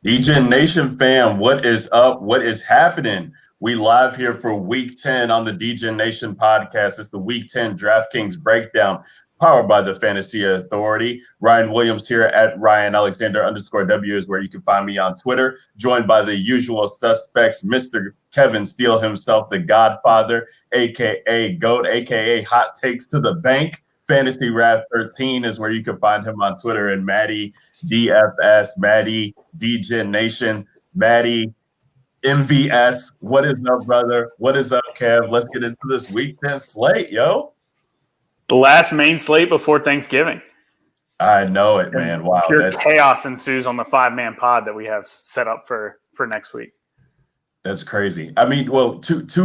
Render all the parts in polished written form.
DGen Nation fam, what is up? What is happening? We live here for week 10 on the DGen Nation podcast. It's the week 10 DraftKings breakdown powered by the Fantasy Authority. Ryan Williams here at Ryan Alexander _W is where you can find me on Twitter, joined by the usual suspects, Mr. Kevin Steele himself, the Godfather, aka GOAT, aka Hot Takes to the Bank. Fantasy Rap 13 is where you can find him on Twitter, and Maddie DFS, Maddie DJ Nation, Maddie MVS. What is up, brother? What is up, Kev? Let's get into this week 10 slate, yo. The last main slate before Thanksgiving. I know it, man. Wow. Pure chaos ensues on the 5-man pod that we have set up for next week. That's crazy. I mean, well,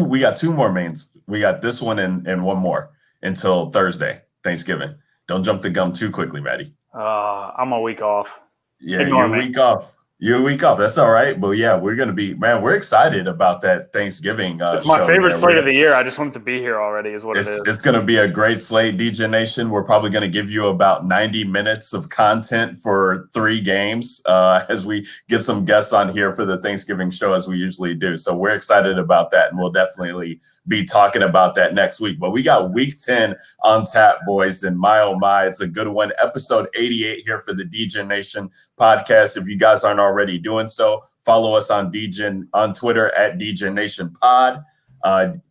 we got two more mains. We got this one and one more until Thursday, Thanksgiving. Don't jump the gun too quickly, Maddie. I'm a week off. Yeah, you're a week off. You're a week off. That's all right. But yeah, we're going to be, man, we're excited about that Thanksgiving. It's my favorite slate of the year. I just want it to be here already is what it is. It's going to be a great slate, DJ Nation. We're probably going to give you about 90 minutes of content for 3 games as we get some guests on here for the Thanksgiving show as we usually do. So we're excited about that, and we'll definitely be talking about that next week. But we got week 10 on tap, boys, and my, oh my, it's a good one. Episode 88 here for the DJ Nation podcast. If you guys aren't already doing so, follow us on Twitter at DJ Nation Pod.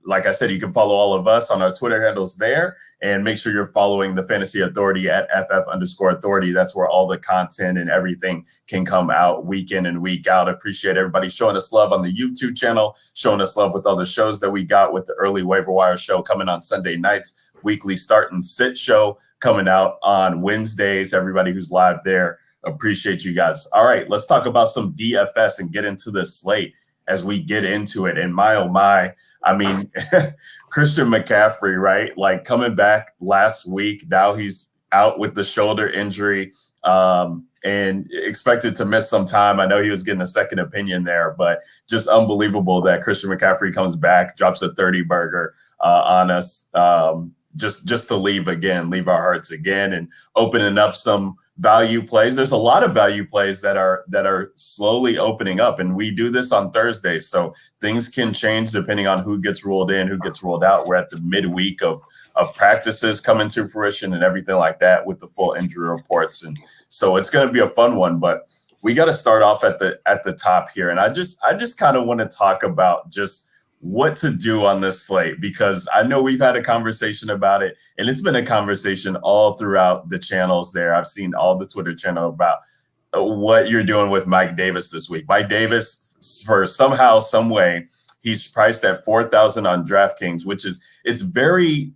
Like I said, you can follow all of us on our Twitter handles there, and make sure you're following the Fantasy Authority at FF_authority. That's where all the content and everything can come out week in and week out. Appreciate everybody showing us love on the YouTube channel, showing us love with all the shows that we got, with the early waiver wire show coming on Sunday nights, weekly start and sit show coming out on Wednesdays. Everybody who's live there, appreciate you guys. All right, let's talk about some DFS and get into the slate as we get into it. And my, oh my, I mean, Christian McCaffrey, right? Like coming back last week, now he's out with the shoulder injury and expected to miss some time. I know he was getting a second opinion there, but just unbelievable that Christian McCaffrey comes back, drops a 30 burger on us, just to leave our hearts again and opening up some value plays. There's a lot of value plays that are slowly opening up, and we do this on Thursday, so things can change depending on who gets ruled in, who gets ruled out. We're at the midweek of practices coming to fruition and everything like that with the full injury reports, and so it's going to be a fun one. But we got to start off at the top here, and I just kind of want to talk about just what to do on this slate, because I know we've had a conversation about it, and it's been a conversation all throughout the channels there. I've seen all the Twitter channel about what you're doing with Mike Davis this week. Mike Davis, for somehow, some way, he's priced at 4,000 on DraftKings, which is it's very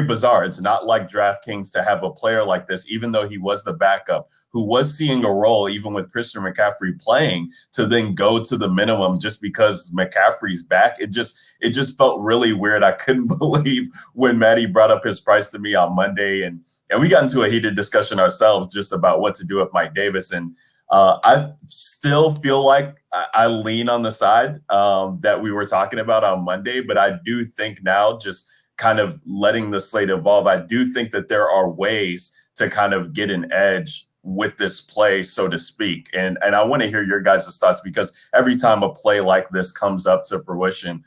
bizarre. It's not like DraftKings to have a player like this, even though he was the backup, who was seeing a role even with Christian McCaffrey playing, to then go to the minimum just because McCaffrey's back. It just felt really weird. I couldn't believe when Maddie brought up his price to me on Monday, and we got into a heated discussion ourselves just about what to do with Mike Davis. And I still feel like I lean on the side that we were talking about on Monday, but I do think now, just kind of letting the slate evolve, I do think that there are ways to kind of get an edge with this play, so to speak. And I want to hear your guys' thoughts, because every time a play like this comes up to fruition,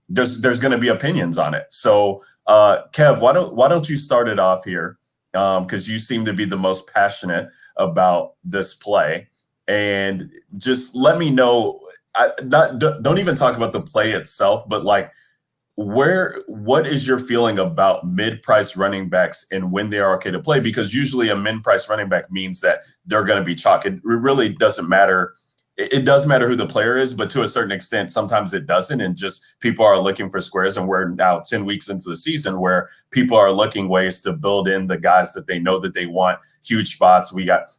there's going to be opinions on it. So Kev, why don't you start it off here? Because you seem to be the most passionate about this play, and just let me know. Don't even talk about the play itself, but like, what is your feeling about mid-price running backs and when they are okay to play? Because usually a mid-price running back means that they're going to be chalk. It really doesn't matter. It does matter who the player is, but to a certain extent, sometimes it doesn't. And just people are looking for squares. And we're now 10 weeks into the season where people are looking ways to build in the guys that they know that they want, huge spots. We got,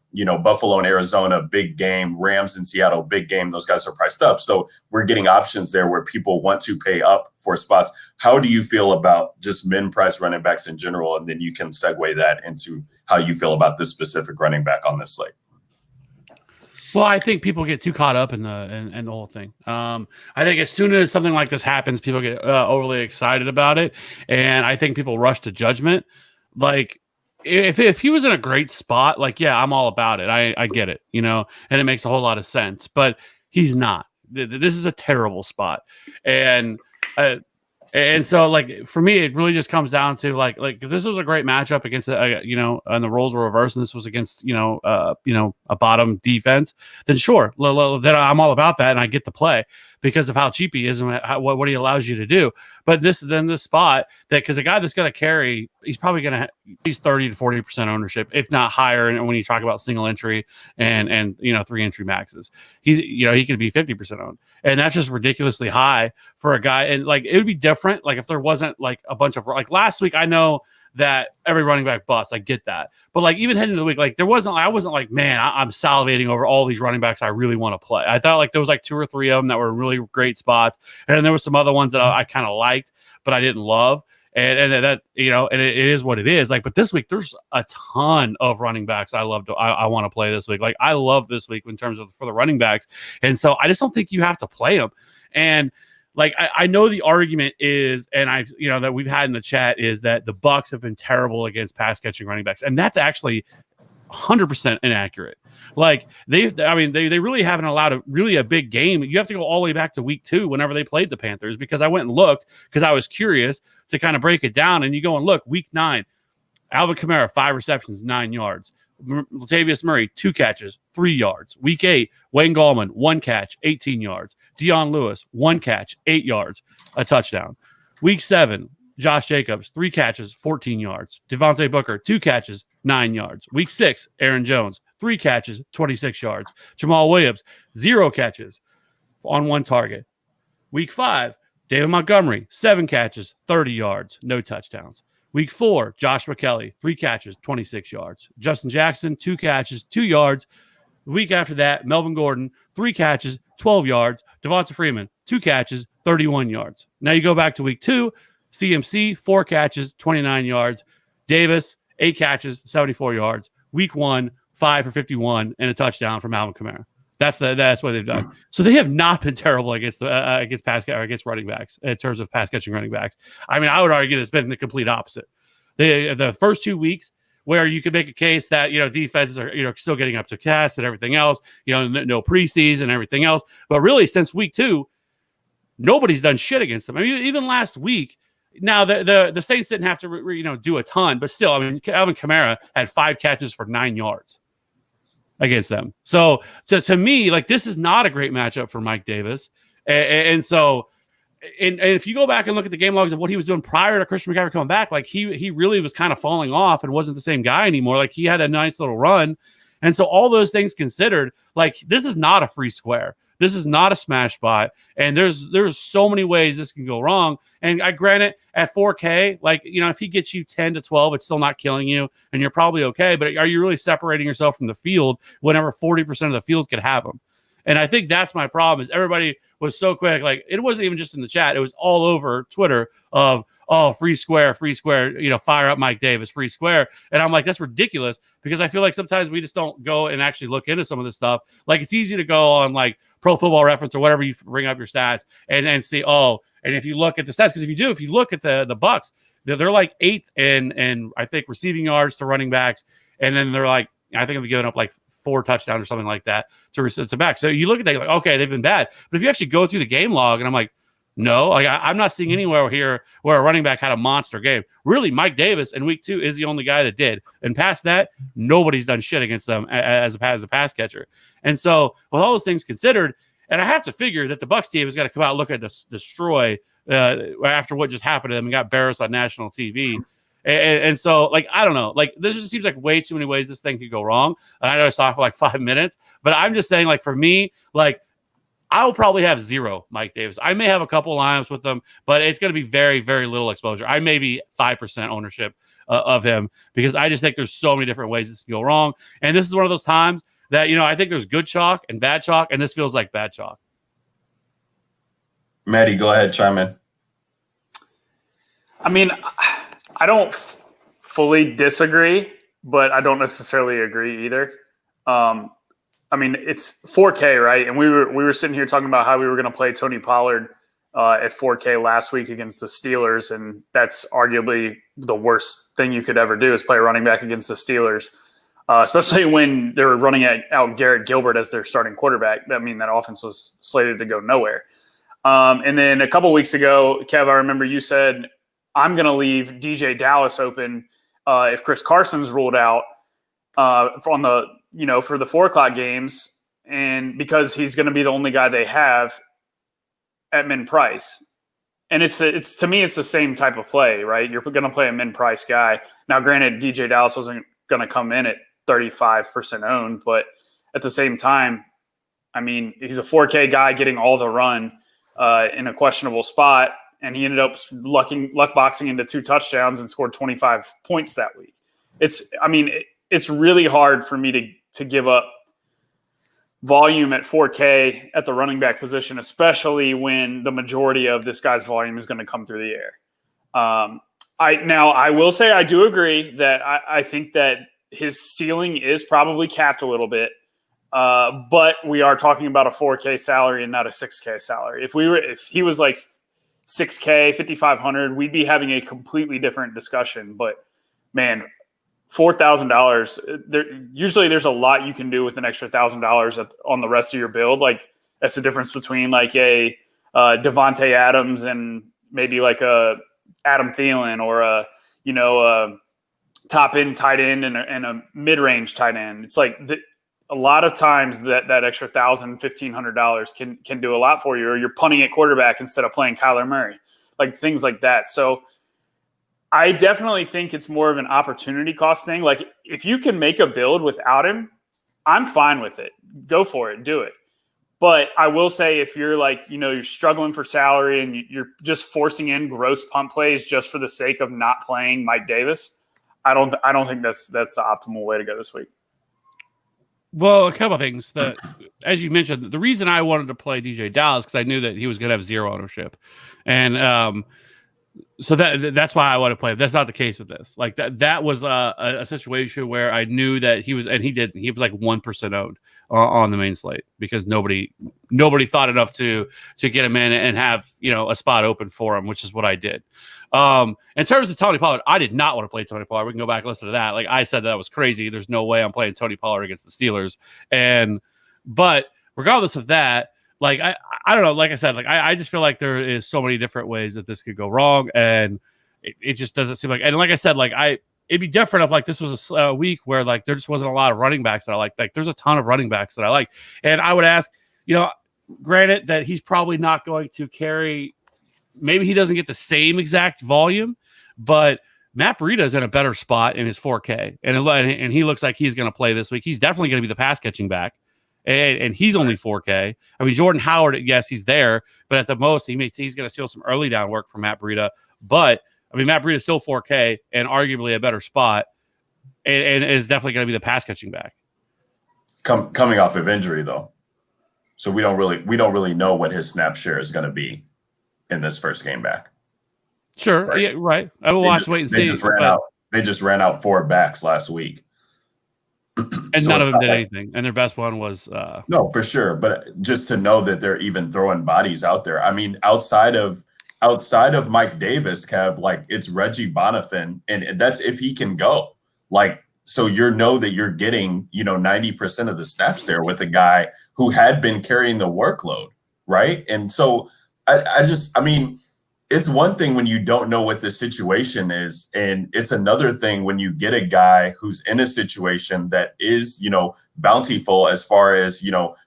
Buffalo and Arizona, big game. Rams and Seattle, big game. Those guys are priced up. So we're getting options there where people want to pay up for spots. How do you feel about just mid-price running backs in general? And then you can segue that into how you feel about this specific running back on this slate. Well, I think people get too caught up in the whole thing. I think as soon as something like this happens, people get overly excited about it, and I think people rush to judgment. Like, if he was in a great spot, like, yeah, I'm all about it. I get it, and it makes a whole lot of sense. But he's not. This is a terrible spot, and so, like, for me, it really just comes down to like if this was a great matchup against and the roles were reversed, and this was against a bottom defense, then sure, then I'm all about that, and I get the play because of how cheap he is and what he allows you to do. But this spot because a guy that's going to carry, he's probably going to have at least 30 to 40% ownership, if not higher. And when you talk about single entry and 3 entry maxes, he could be 50% owned, and that's just ridiculously high for a guy. And like it would be different, like if there wasn't like a bunch of like last week. I know that every running back bust. I get that. But like even heading into the week, like I wasn't like, man, I'm salivating over all these running backs I really want to play. I thought like there was like 2 or 3 of them that were really great spots. And then there was some other ones that I kind of liked, but I didn't love. And that, and it is what it is. Like, but this week there's a ton of running backs I want to play this week. Like I love this week in terms of for the running backs. And so I just don't think you have to play them. And like I know the argument is, and I've that we've had in the chat is that the Bucs have been terrible against pass catching running backs, and that's actually 100% inaccurate. Like they really haven't allowed a big game. You have to go all the way back to week 2 whenever they played the Panthers, because I went and looked because I was curious to kind of break it down. And you go and look, week 9, Alvin Kamara 5 receptions, 9 yards. Latavius Murray 2 catches, 3 yards. Week 8, Wayne Gallman 1 catch, 18 yards. Dion Lewis 1 catch, 8 yards, a touchdown. Week 7, Josh Jacobs 3 catches, 14 yards. Devontae Booker 2 catches, 9 yards. Week 6, Aaron Jones 3 catches, 26 yards. Jamal Williams 0 catches on 1 target. Week 5, David Montgomery 7 catches, 30 yards, no touchdowns. Week 4, Joshua Kelly 3 catches, 26 yards. Justin Jackson 2 catches, 2 yards. The week after that, Melvin Gordon 3 catches, 12 yards. Devonta Freeman 2 catches, 31 yards. Now you go back to week 2, CMC 4 catches, 29 yards. Davis 8 catches, 74 yards. Week 1, 5 for 51 and a touchdown from Alvin Kamara. That's what they've done. So they have not been terrible against running backs in terms of pass catching running backs. I mean, I would argue it's been the complete opposite. The first 2 weeks where you could make a case that defenses are still getting up to cast and everything else, no preseason and everything else, but really since week 2, nobody's done shit against them. I mean, even last week. Now the Saints didn't have to do a ton, but still, I mean, Alvin Kamara had 5 catches for 9 yards against them. So to me, like this is not a great matchup for Mike Davis, and so if you go back and look at the game logs of what he was doing prior to Christian McCaffrey coming back, like he really was kind of falling off and wasn't the same guy anymore. Like he had a nice little run, and so all those things considered, like this is not a free square. This is not a smash spot, and there's so many ways this can go wrong. And I grant it at 4K, like if he gets you 10 to 12, it's still not killing you, and you're probably okay. But are you really separating yourself from the field whenever 40% of the field could have him? And I think that's my problem. Is everybody was so quick, like it wasn't even just in the chat; it was all over Twitter of free square, fire up Mike Davis, free square. And I'm like, that's ridiculous, because I feel like sometimes we just don't go and actually look into some of this stuff. Like it's easy to go on like Pro Football Reference or whatever you bring up your stats and see, and if you look at the stats, because if you look at the Bucs, they're like 8th in I think receiving yards to running backs, and then they're like, I think they've given up like 4 touchdowns or something like that to back. So you look at that, like, okay, they've been bad. But if you actually go through the game log, and I'm like, no, like I'm not seeing anywhere here where a running back had a monster game. Really, Mike Davis in week 2 is the only guy that did. And past that, nobody's done shit against them as a pass catcher. And so with all those things considered, and I have to figure that the Bucs team has got to come out and look at destroy after what just happened to them and got embarrassed on national TV. And so, like, I don't know. Like, this just seems like way too many ways this thing could go wrong. And I know I saw for like 5 minutes, but I'm just saying, like, for me, like, I will probably have 0 Mike Davis. I may have a couple lineups with them, but it's going to be very, very little exposure. I may be 5% ownership of him, because I just think there's so many different ways this can go wrong. And this is one of those times that, I think there's good chalk and bad chalk, and this feels like bad chalk. Maddie, go ahead, chime in. I mean, I don't fully disagree, but I don't necessarily agree either. I mean, it's 4K, right? And we were sitting here talking about how we were going to play Tony Pollard at 4K last week against the Steelers, and that's arguably the worst thing you could ever do is play a running back against the Steelers, especially when they were running out Garrett Gilbert as their starting quarterback. That mean that offense was slated to go nowhere. And then a couple weeks ago, Kev, I remember you said, I'm going to leave DJ Dallas open if Chris Carson's ruled out for the 4 o'clock games, and because he's going to be the only guy they have at min price. And it's to me, it's the same type of play, right? You're going to play a min price guy. Now, granted, DJ Dallas wasn't going to come in at 35% owned, but at the same time, I mean, he's a 4K guy getting all the run in a questionable spot, and he ended up luck boxing into 2 touchdowns and scored 25 points that week. It's really hard for me to give up volume at 4K at the running back position, especially when the majority of this guy's volume is going to come through the air. I will say I do agree that I think that his ceiling is probably capped a little bit, but we are talking about a 4K salary and not a 6K salary. If he was like 6K, 5,500, we'd be having a completely different discussion. But man, $4,000. Usually, there's a lot you can do with an extra $1,000 on the rest of your build. Like that's the difference between like a Devonte Adams and maybe like a Adam Thielen or a top end tight end and a mid range tight end. It's like a lot of times that extra $1,000, $1,500 can do a lot for you, or you're punting at quarterback instead of playing Kyler Murray, like things like that. So I definitely think it's more of an opportunity cost thing. Like if you can make a build without him, I'm fine with it. Go for it. Do it. But I will say if you're like, you're struggling for salary and you're just forcing in gross punt plays just for the sake of not playing Mike Davis, I don't think that's the optimal way to go this week. Well, a couple of things. As you mentioned, the reason I wanted to play DJ Dallas because I knew that he was going to have 0 ownership. And so that's why I want to play him. That's not the case with this. Like that was a situation where I knew that he was, and he was like 1% owned on the main slate because nobody thought enough to get him in and have a spot open for him, which is what I did. In terms of Tony Pollard, I did not want to play Tony Pollard. We can go back and listen to that. Like I said, that was crazy. There's no way I'm playing Tony Pollard against the Steelers. But regardless of that, like I don't know. Like I said, like I just feel like there is so many different ways that this could go wrong, and it just doesn't seem like. And like I said, like it'd be different if like this was a week where like there just wasn't a lot of running backs that I like. Like there's a ton of running backs that I like, and I would ask, granted that he's probably not going to carry. Maybe he doesn't get the same exact volume, but Matt Breida's in a better spot in his 4K, and he looks like he's going to play this week. He's definitely going to be the pass catching back. And he's only 4K. I mean, Jordan Howard, yes, he's there, but at the most, he's going to steal some early down work from Matt Breida. But I mean, Matt Breida's still 4K and arguably a better spot, and is definitely going to be the pass catching back. Coming off of injury, though, so we don't really know what his snap share is going to be in this first game back. Sure, right? Yeah, right. I will watch, wait and see. They just ran out 4 backs last week. And so none of them did anything. And their best one was no, for sure. But just to know that they're even throwing bodies out there. I mean, outside of Mike Davis, Kev, like it's Reggie Bonifant, and that's if he can go. Like, so that you're getting 90% of the snaps there with a guy who had been carrying the workload, right? And so I mean, it's one thing when you don't know what the situation is, and it's another thing when you get a guy who's in a situation that is, bountiful as far as,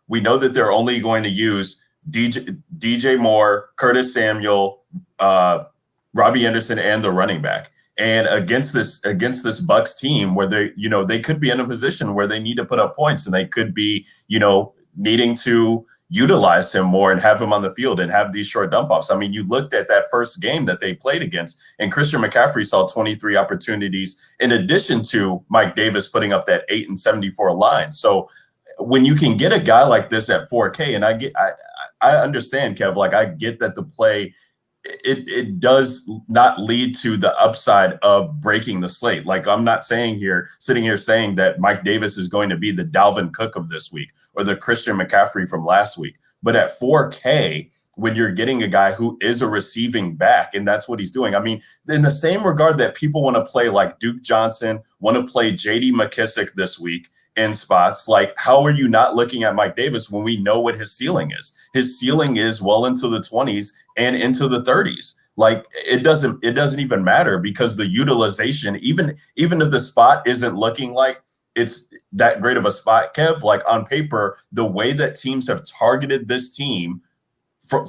we know that they're only going to use DJ Moore, Curtis Samuel, Robbie Anderson, and the running back. And against this Bucks team where they could be in a position where they need to put up points and they could be, needing to utilize him more and have him on the field and have these short dump offs. I mean, you looked at that first game that they played against, and Christian McCaffrey saw 23 opportunities in addition to Mike Davis putting up that 8 and 74 line. So when you can get a guy like this at 4K, and I understand, Kev, like I get that the play, it does not lead to the upside of breaking the slate. Like I'm not sitting here saying that Mike Davis is going to be the Dalvin Cook of this week or the Christian McCaffrey from last week. But at 4K, when you're getting a guy who is a receiving back, and that's what he's doing. I mean, in the same regard that people want to play like Duke Johnson, want to play J.D. McKissick this week in spots, like how are you not looking at Mike Davis when we know what his ceiling is? His ceiling is well into the 20s and into the 30s. Like it doesn't even matter because the utilization, even if the spot isn't looking like it's that great of a spot, Kev, like on paper, the way that teams have targeted this team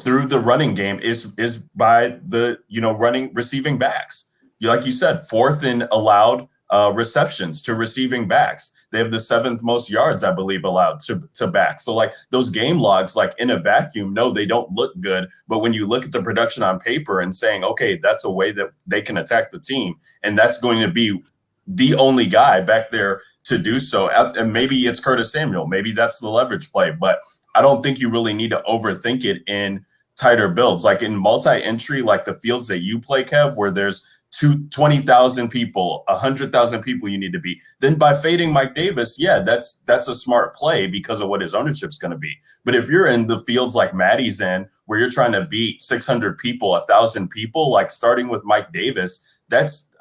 through the running game is by the running receiving backs. Like you said, 4th in allowed receptions to receiving backs. They have the 7th most yards, I believe, allowed to backs. So like those game logs, like in a vacuum, no, they don't look good. But when you look at the production on paper and saying, okay, that's a way that they can attack the team, and that's going to be the only guy back there to do so. And maybe it's Curtis Samuel. Maybe that's the leverage play, but I don't think you really need to overthink it in tighter builds. Like in multi-entry, like the fields that you play, Kev, where there's 20,000 people, 100,000 people you need to be. Then by fading Mike Davis, yeah, that's a smart play because of what his ownership's going to be. But if you're in the fields like Maddie's in, where you're trying to beat 600 people, 1,000 people, like starting with Mike Davis,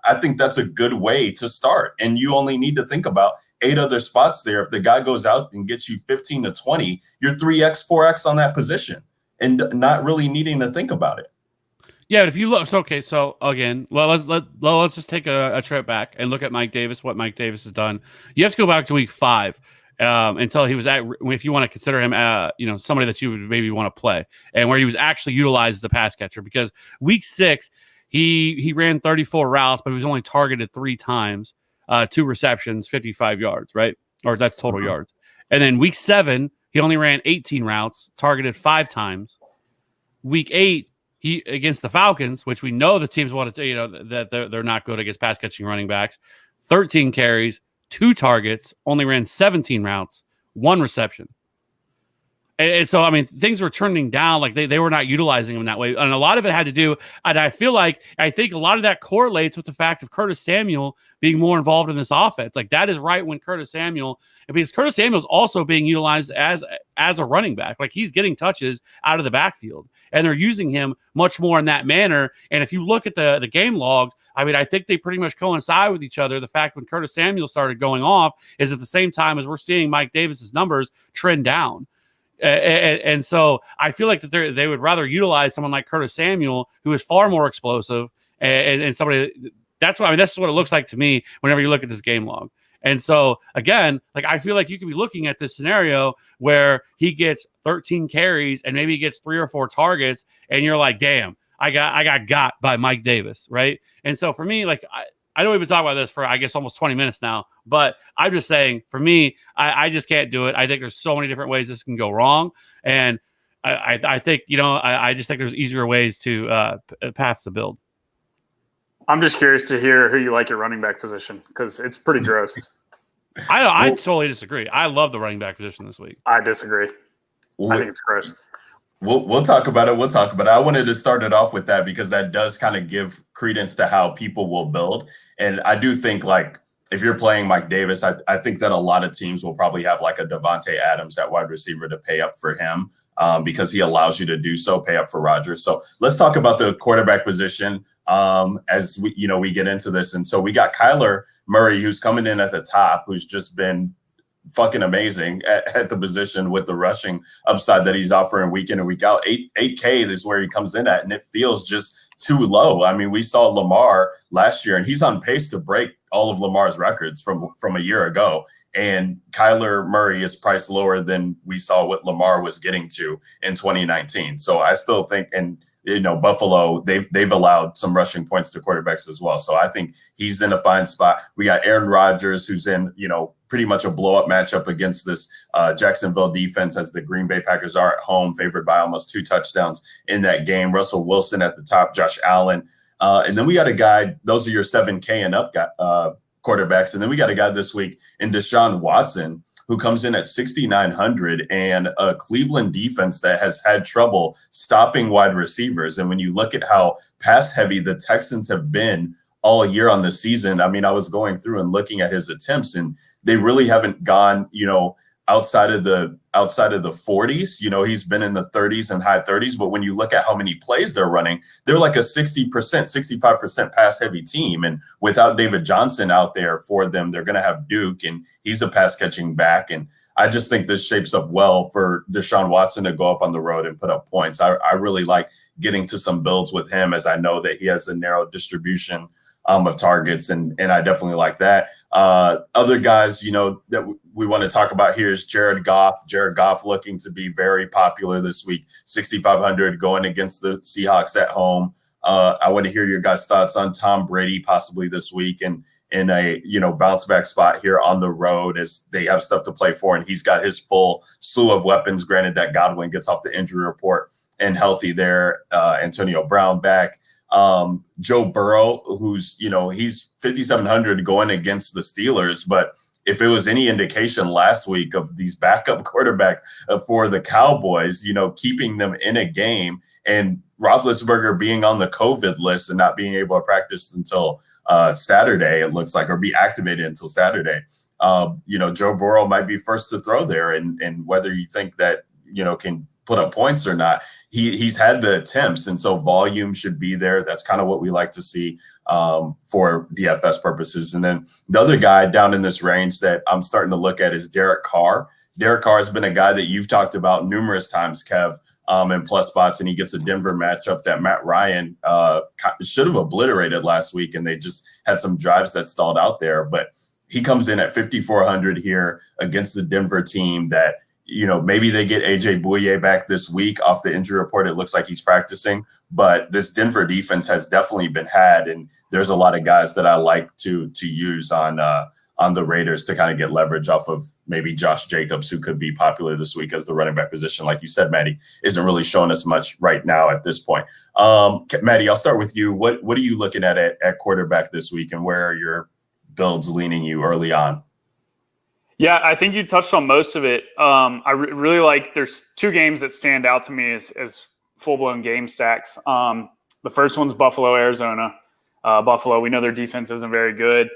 I think that's a good way to start. And you only need to think about 8 other spots there. If the guy goes out and gets you 15 to 20, you're 3x, 4x on that position and not really needing to think about it. Yeah, if you look, okay. So again, let's just take a trip back and look at Mike Davis. What Mike Davis has done. You have to go back to week 5 until he was if you want to consider him, somebody that you would maybe want to play, and where he was actually utilized as a pass catcher. Because week 6, he ran 34 routes, but he was only targeted 3 times, 2 receptions, 55 yards, right? Or that's total yards. And then week 7, he only ran 18 routes, targeted 5 times. Week 8. He against the Falcons, which we know the teams want to, that they're not good against pass catching running backs. 13 carries, 2 targets, only ran 17 routes, 1 reception. And so, I mean, things were turning down. Like they were not utilizing him that way. And a lot of it had to do, and I think a lot of that correlates with the fact of Curtis Samuel being more involved in this offense. Like that is right when Curtis Samuel, because Curtis Samuel is also being utilized as a running back. Like he's getting touches out of the backfield, and they're using him much more in that manner. And if you look at the game logs, I mean, I think they pretty much coincide with each other. The fact when Curtis Samuel started going off is at the same time as we're seeing Mike Davis's numbers trend down. And so I feel like that they would rather utilize someone like Curtis Samuel, who is far more explosive, and somebody that's what it looks like to me whenever you look at this game log. And so again, like I feel like you could be looking at this scenario where he gets 13 carries and maybe he gets 3 or 4 targets, and you're like, damn, I got by Mike Davis, right? And so for me, like I don't even talk about this for, I guess, almost 20 minutes now, but I'm just saying, for me, I just can't do it. I think there's so many different ways this can go wrong. And I think, I just think there's easier ways to pass the build. I'm just curious to hear who you like at running back position, because it's pretty gross. I totally disagree. I love the running back position this week. I disagree. I think it's gross. We'll talk about it. I wanted to start it off with that because that does kind of give credence to how people will build. And I do think, like, if you're playing Mike Davis, I think that a lot of teams will probably have like a Devonte Adams at wide receiver to pay up for him because he allows you to do so, pay up for Rodgers. So let's talk about the quarterback position as we get into this. And so we got Kyler Murray, who's coming in at the top, who's just been fucking amazing at the position with the rushing upside that he's offering week in and week out. 8K is where he comes in at, and it feels just too low. I mean, we saw Lamar last year, and he's on pace to break all of Lamar's records from a year ago. And Kyler Murray is priced lower than we saw what Lamar was getting to in 2019. So I still think, and Buffalo, they've allowed some rushing points to quarterbacks as well. So I think he's in a fine spot. We got Aaron Rodgers, who's in, pretty much a blow-up matchup against this Jacksonville defense, as the Green Bay Packers are at home, favored by almost 2 touchdowns in that game. Russell Wilson at the top, Josh Allen. And then we got a guy, those are your 7K and up quarterbacks. And then we got a guy this week in Deshaun Watson, who comes in at 6,900, and a Cleveland defense that has had trouble stopping wide receivers. And when you look at how pass heavy the Texans have been all year on the season, I mean, I was going through and looking at his attempts, and they really haven't gone, outside of the 40s. He's been in the 30s and high 30s, but when you look at how many plays they're running, they're like a 60%, 65% pass heavy team. And without David Johnson out there for them, they're going to have Duke, and he's a pass catching back. And I just think this shapes up well for Deshaun Watson to go up on the road and put up points. I really like getting to some builds with him, as I know that he has a narrow distribution of targets, and I definitely like that. Other guys, that we want to talk about here is Jared Goff. Jared Goff looking to be very popular this week, 6,500 going against the Seahawks at home. I want to hear your guys' thoughts on Tom Brady possibly this week and in a bounce back spot here on the road, as they have stuff to play for, and he's got his full slew of weapons. Granted that Godwin gets off the injury report and healthy there. Antonio Brown back. Joe Burrow, who's, he's 5,700 going against the Steelers. But if it was any indication last week of these backup quarterbacks for the Cowboys, keeping them in a game, and Roethlisberger being on the COVID list and not being able to practice until Saturday, it looks like, or be activated until Saturday. Joe Burrow might be first to throw there. And whether you think that, can put up points or not, he's had the attempts, and so volume should be there. That's kind of what we like to see for DFS purposes. And then the other guy down in this range that I'm starting to look at is Derek Carr. Derek Carr has been a guy that you've talked about numerous times, Kev, in plus spots, and he gets a Denver matchup that Matt Ryan should have obliterated last week, and they just had some drives that stalled out there. But he comes in at 5,400 here against the Denver team that, maybe they get AJ Bouye back this week off the injury report. It looks like he's practicing, but this Denver defense has definitely been had, and there's a lot of guys that I like to use on the Raiders to kind of get leverage off of maybe Josh Jacobs, who could be popular this week as the running back position. Like you said, Maddie, isn't really showing us much right now at this point. Maddie, I'll start with you. What are you looking at quarterback this week, and where are your builds leaning you early on? Yeah, I think you touched on most of it. I really like, there's two games that stand out to me as full-blown game stacks. The first one's Buffalo, Arizona. Buffalo, we know their defense isn't very good.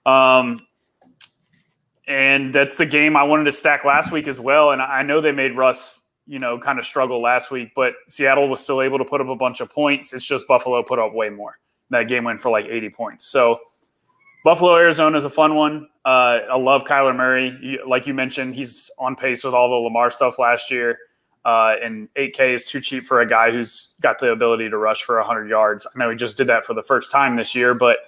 And that's the game I wanted to stack last week as well. And I know they made Russ, kind of struggle last week, but Seattle was still able to put up a bunch of points. It's just Buffalo put up way more. That game went for like 80 points. So Buffalo, Arizona is a fun one. I love Kyler Murray. Like you mentioned, he's on pace with all the Lamar stuff last year. And 8K is too cheap for a guy who's got the ability to rush for 100 yards. I know he just did that for the first time this year, but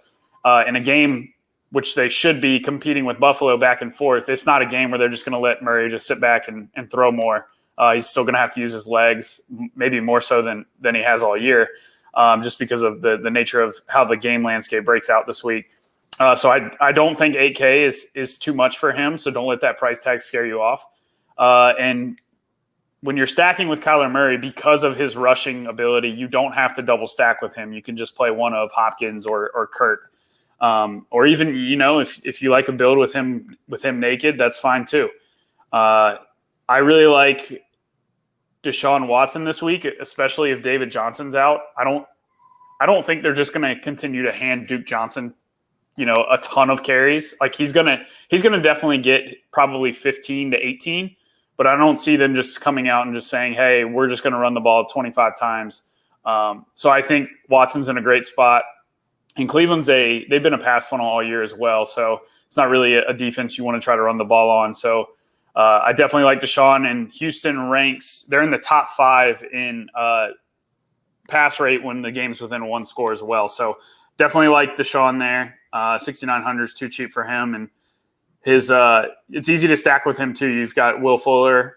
in a game which they should be competing with Buffalo back and forth, it's not a game where they're just going to let Murray just sit back and throw more. He's still going to have to use his legs, maybe more so than he has all year, just because of the nature of how the game landscape breaks out this week. So I don't think 8K is too much for him, so don't let that price tag scare you off. And when you're stacking with Kyler Murray, because of his rushing ability, you don't have to double stack with him. You can just play one of Hopkins or Kirk. Or even, if you like a build with him naked, that's fine too. I really like Deshaun Watson this week, especially if David Johnson's out. I don't think they're just going to continue to hand Duke Johnson a ton of carries. Like he's gonna definitely get probably 15 to 18, but I don't see them just coming out and just saying, hey, we're just gonna run the ball 25 times. So I think Watson's in a great spot. And Cleveland's they've been a pass funnel all year as well. So it's not really a defense you want to try to run the ball on. So I definitely like Deshaun, and Houston they're in the top 5 in pass rate when the game's within one score as well. So definitely like Deshaun there. 6,900 is too cheap for him, and it's easy to stack with him too. You've got Will Fuller.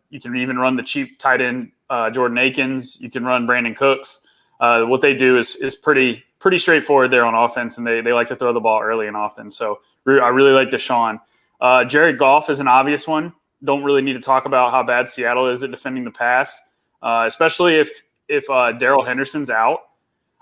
You can even run the cheap tight end Jordan Akins. You can run Brandon Cooks. What they do is pretty straightforward there on offense, and they like to throw the ball early and often. So I really like Deshaun. Jared Goff is an obvious one. Don't really need to talk about how bad Seattle is at defending the pass, especially if Darrell Henderson's out.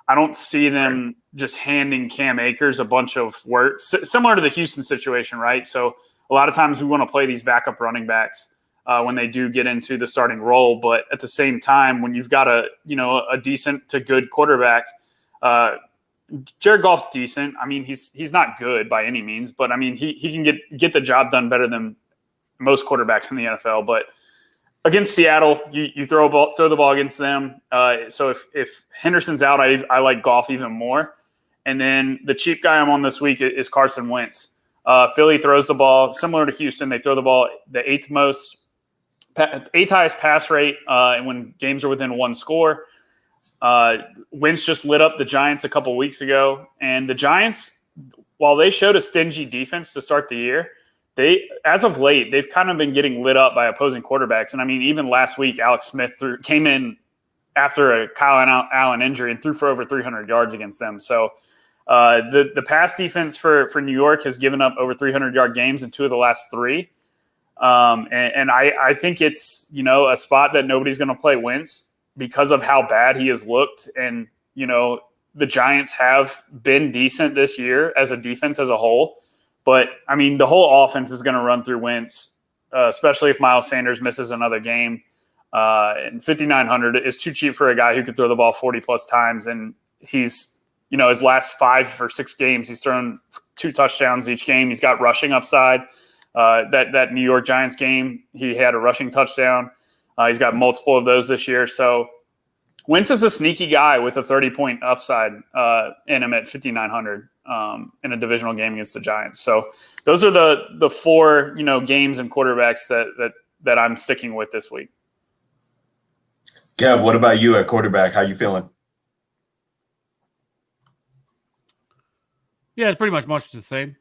I don't see them just handing Cam Akers a bunch of work, similar to the Houston situation, right? So a lot of times we want to play these backup running backs when they do get into the starting role. But at the same time, when you've got a decent to good quarterback, Jared Goff's decent. I mean, he's not good by any means, but I mean, he can get the job done better than most quarterbacks in the NFL. But against Seattle, you throw the ball against them. So if Henderson's out, I like Goff even more. And then the cheap guy I'm on this week is Carson Wentz. Philly throws the ball similar to Houston. They throw the ball the eighth highest pass rate when games are within one score. Wentz just lit up the Giants a couple weeks ago, and the Giants, while they showed a stingy defense to start the year, as of late they've kind of been getting lit up by opposing quarterbacks. And I mean, even last week, Alex Smith came in after a Kyle Allen injury and threw for over 300 yards against them. So the pass defense for New York has given up over 300-yard games in 2 of the last 3. And I think it's, a spot that nobody's going to play Wentz because of how bad he has looked. And, the Giants have been decent this year as a defense as a whole. But, I mean, the whole offense is going to run through Wentz, especially if Miles Sanders misses another game. And 5,900 is too cheap for a guy who could throw the ball 40-plus times. And he's, his last 5 or 6 games, he's thrown 2 touchdowns each game. He's got rushing upside. That New York Giants game, he had a rushing touchdown. He's got multiple of those this year. So Wentz is a sneaky guy with a 30-point upside in him at 5,900 in a divisional game against the Giants. So those are the 4 games and quarterbacks that I'm sticking with this week. Kev, what about you at quarterback? How you feeling? Yeah, it's pretty much the same.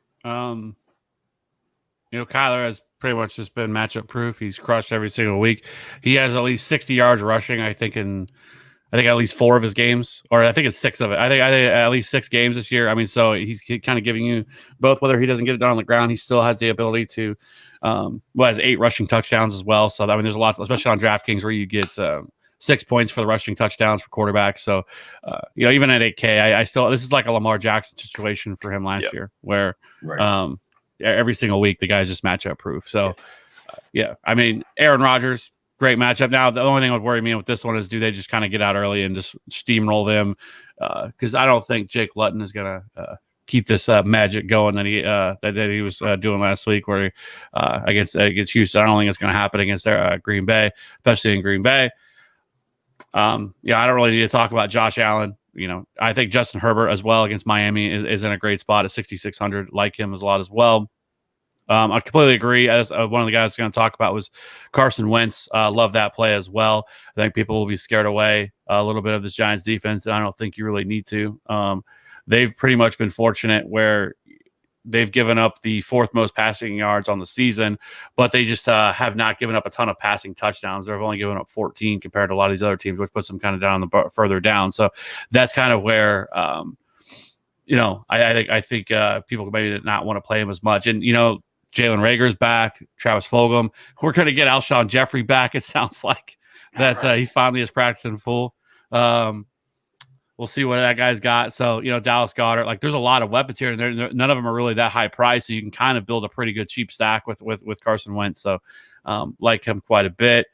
Kyler has pretty much just been matchup proof. He's crushed every single week. He has at least 60 yards rushing, I think at least 4 of his games, or I think it's 6 of it. I think at least 6 games this year. I mean, so he's kind of giving you both, whether he doesn't get it done on the ground, he still has the ability to, has 8 rushing touchdowns as well. So, I mean, there's a lot, especially on DraftKings, where you get 6 points for the rushing touchdowns for quarterbacks. So, even at 8K, I still, this is like a Lamar Jackson situation for him last year, where, right. Every single week, the guy's just matchup proof. So, I mean, Aaron Rodgers, great matchup. Now, the only thing that would worry me with this one is, do they just kind of get out early and just steamroll them? Because I don't think Jake Luton is going to keep this magic going that he was doing last week, where against Houston. I don't think it's going to happen against Green Bay, especially in Green Bay. I don't really need to talk about Josh Allen. I think Justin Herbert as well against Miami is in a great spot at 6,600. Like him a lot as well. I completely agree. As one of the guys I was going to talk about was Carson Wentz. Love that play as well. I think people will be scared away a little bit of this Giants defense, and I don't think you really need to. They've pretty much been fortunate where they've given up the 4th most passing yards on the season, but they just have not given up a ton of passing touchdowns. They've only given up 14 compared to a lot of these other teams, which puts them kind of down further down. So that's kind of where, I think people maybe not want to play him as much. And, Jalen Reagor's back, Travis Fulgham. We're going to get Alshon Jeffrey back. It sounds like that he finally is practicing full. We'll see what that guy's got. So, Dallas Goedert, like, there's a lot of weapons here, and none of them are really that high price. So you can kind of build a pretty good cheap stack with Carson Wentz. So, like him quite a bit.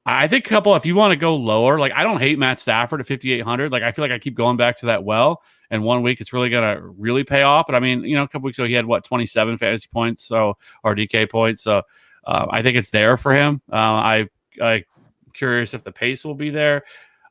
I think if you want to go lower, like, I don't hate Matt Stafford at 5,800. Like, I feel like I keep going back to that well. And one week it's really going to really pay off. But I mean, a couple weeks ago he had 27 fantasy points, or DK points. So I think it's there for him. I'm curious if the pace will be there.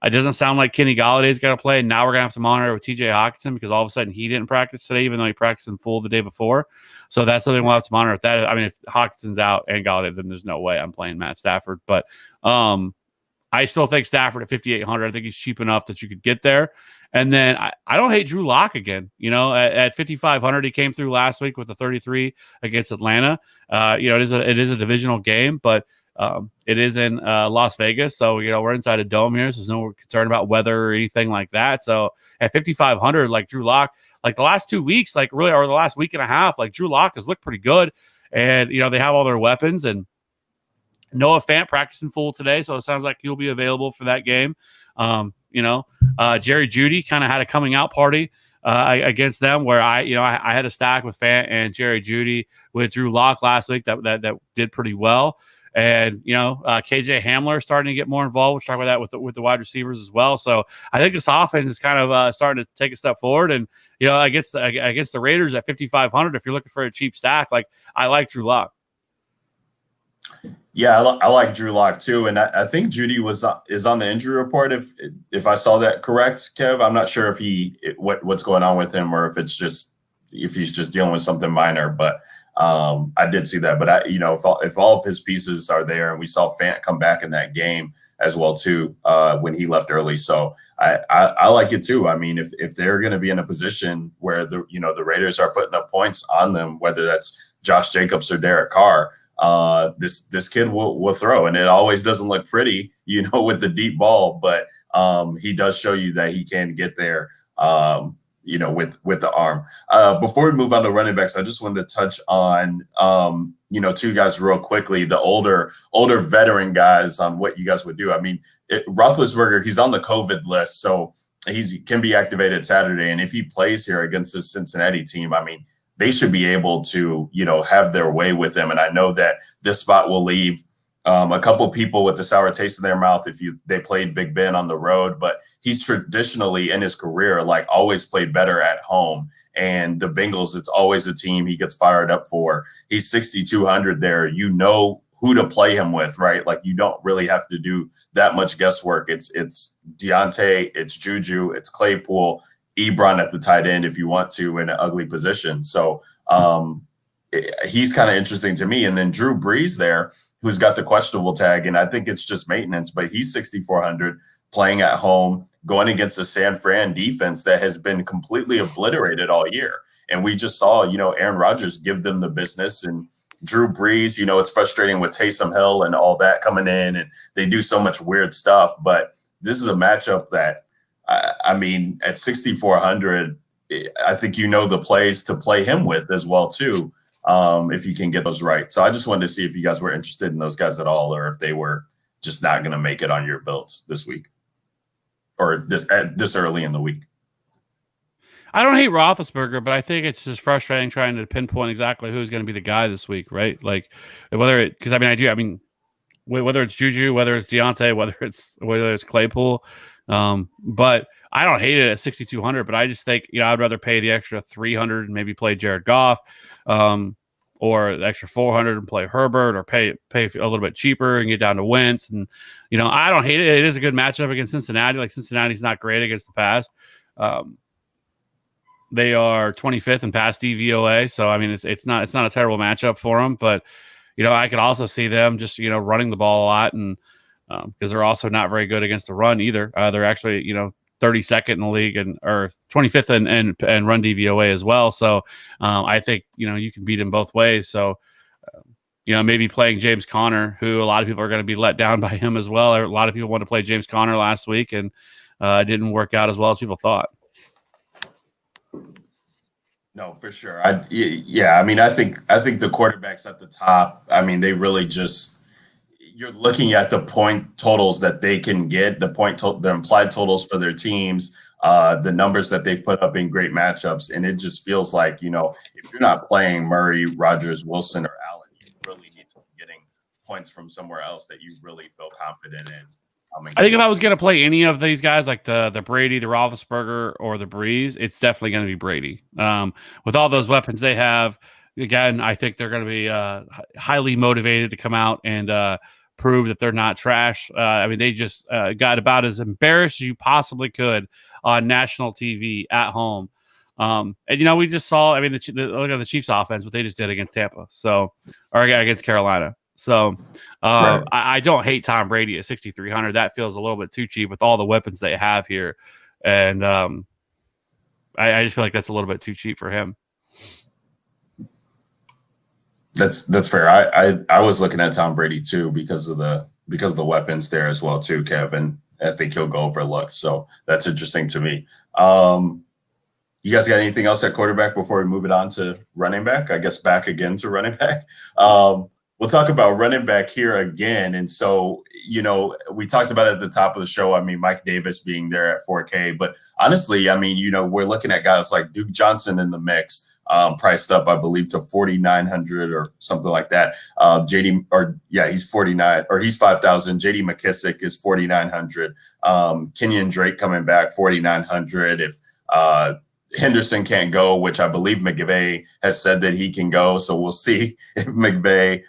It doesn't sound like Kenny Galladay's got to play. Now we're going to have to monitor with TJ Hopkinson, because all of a sudden he didn't practice today, even though he practiced in full the day before. So that's something we'll have to monitor with that. I mean, if Hopkinson's out and Galladay, then there's no way I'm playing Matt Stafford. But I still think Stafford at 5,800, I think he's cheap enough that you could get there. And then I don't hate Drew Lock again. At 5,500, he came through last week with a 33 against Atlanta. It is a divisional game, but it is in Las Vegas. So, we're inside a dome here. So there's no concern about weather or anything like that. So at 5,500, like Drew Lock, like the last 2 weeks, like really, or the last week and a half, like Drew Lock has looked pretty good. And, they have all their weapons, and Noah Fant practicing full today. So it sounds like he'll be available for that game. Jerry Jeudy kind of had a coming out party against them, where I had a stack with Fant and Jerry Jeudy with Drew Lock last week that did pretty well. And, KJ Hamler starting to get more involved. We'll talk about that with the wide receivers as well. So I think this offense is kind of starting to take a step forward. And, against the Raiders at 5,500, if you're looking for a cheap stack, like, I like Drew Lock. Yeah, I like Drew Lock too, and I think Judy is on the injury report. If I saw that correct, Kev, I'm not sure what's going on with him, or if he's just dealing with something minor. But I did see that. But if all of his pieces are there, and we saw Fant come back in that game as well too when he left early, so I like it too. I mean, if they're going to be in a position where the Raiders are putting up points on them, whether that's Josh Jacobs or Derek Carr. This kid will throw, and it always doesn't look pretty, with the deep ball, but he does show you that he can get there, with the arm. Before we move on to running backs, I just wanted to touch on, two guys real quickly, the older veteran guys, on what you guys would do. I mean, Roethlisberger, he's on the COVID list, so he can be activated Saturday, and if he plays here against the Cincinnati team, I mean, they should be able to, have their way with him. And I know that this spot will leave a couple people with a sour taste in their mouth if they played Big Ben on the road, but he's traditionally in his career, always played better at home. And the Bengals, it's always a team he gets fired up for. He's 6,200 there. Who to play him with, right? You don't really have to do that much guesswork. It's Deontay, it's Juju, it's Claypool, Ebron at the tight end if you want to, in an ugly position. So he's kind of interesting to me. And then Drew Brees there, who's got the questionable tag, and I think it's just maintenance, but he's 6,400 playing at home, going against a San Fran defense that has been completely obliterated all year. And we just saw, Aaron Rodgers give them the business, and Drew Brees, it's frustrating with Taysom Hill and all that coming in, and they do so much weird stuff. But this is a matchup that, I mean, at 6,400, I think the plays to play him with as well too, if you can get those right. So I just wanted to see if you guys were interested in those guys at all, or if they were just not going to make it on your builds this week, or this early in the week. I don't hate Roethlisberger, but I think it's just frustrating trying to pinpoint exactly who's going to be the guy this week, right? Whether it's Juju, whether it's Deontay, whether it's Claypool. But I don't hate it at 6,200, but I just think, I'd rather pay the extra 300 and maybe play Jared Goff, or the extra 400 and play Herbert, or pay a little bit cheaper and get down to Wentz. And, I don't hate it. It is a good matchup against Cincinnati. Cincinnati's not great against the pass. They are 25th in pass DVOA. So, I mean, it's not a terrible matchup for them, but, I could also see them just, running the ball a lot, and, because they're also not very good against the run either. They're actually, 32nd in the league, or 25th and run DVOA as well. So I think, you can beat them both ways. So, maybe playing James Conner, who a lot of people are going to be let down by him as well. A lot of people wanted to play James Conner last week, and it didn't work out as well as people thought. No, for sure. I think the quarterbacks at the top, I mean, they really just, you're looking at the point totals that they can get, the implied totals for their teams, the numbers that they've put up in great matchups. And it just feels like, if you're not playing Murray, Rodgers, Wilson, or Allen, you really need to be getting points from somewhere else that you really feel confident in. I think if I was going to play any of these guys, like the Brady, the Roethlisberger, or the Breeze, it's definitely going to be Brady. With all those weapons they have, again, I think they're going to be highly motivated to come out and prove that they're not trash. I mean, they just got about as embarrassed as you possibly could on national TV at home. And, we just saw, I mean, look at the Chiefs offense, what they just did against Tampa. So, or against Carolina. So right. I don't hate Tom Brady at 6,300. That feels a little bit too cheap with all the weapons they have here. And I just feel like that's a little bit too cheap for him. That's fair. I was looking at Tom Brady too because of the weapons there as well too, Kevin. I think he'll go overlooked. So that's interesting to me. You guys got anything else at quarterback before we move it on to running back? I guess back again to running back. We'll talk about running back here again. And so, we talked about it at the top of the show. I mean, Mike Davis being there at 4K. But honestly, I mean, we're looking at guys like Duke Johnson in the mix, priced up, I believe, to 4,900 or something like that. He's 49 or he's 5,000. JD McKissick is 4,900. Kenyan Drake coming back 4,900. If Henderson can't go, which I believe McVay has said that he can go. So we'll see if McVay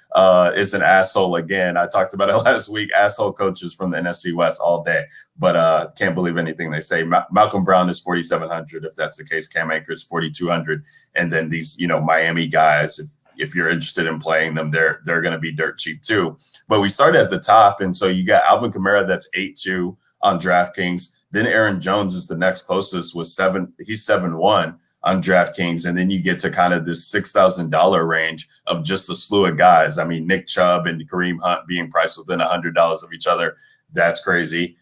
is an asshole again. I talked about it last week. Asshole coaches from the NFC West all day, but can't believe anything they say. Malcolm Brown is 4,700 if that's the case. Cam Akers 4,200, and then these Miami guys. If you're interested in playing them, they're going to be dirt cheap too. But we started at the top, and so you got Alvin Kamara that's 8-2 on DraftKings. Then Aaron Jones is the next closest with 7. He's 7-1 on DraftKings. And then you get to kind of this $6,000 range of just a slew of guys. I mean, Nick Chubb and Kareem Hunt being priced within $100 of each other. That's crazy.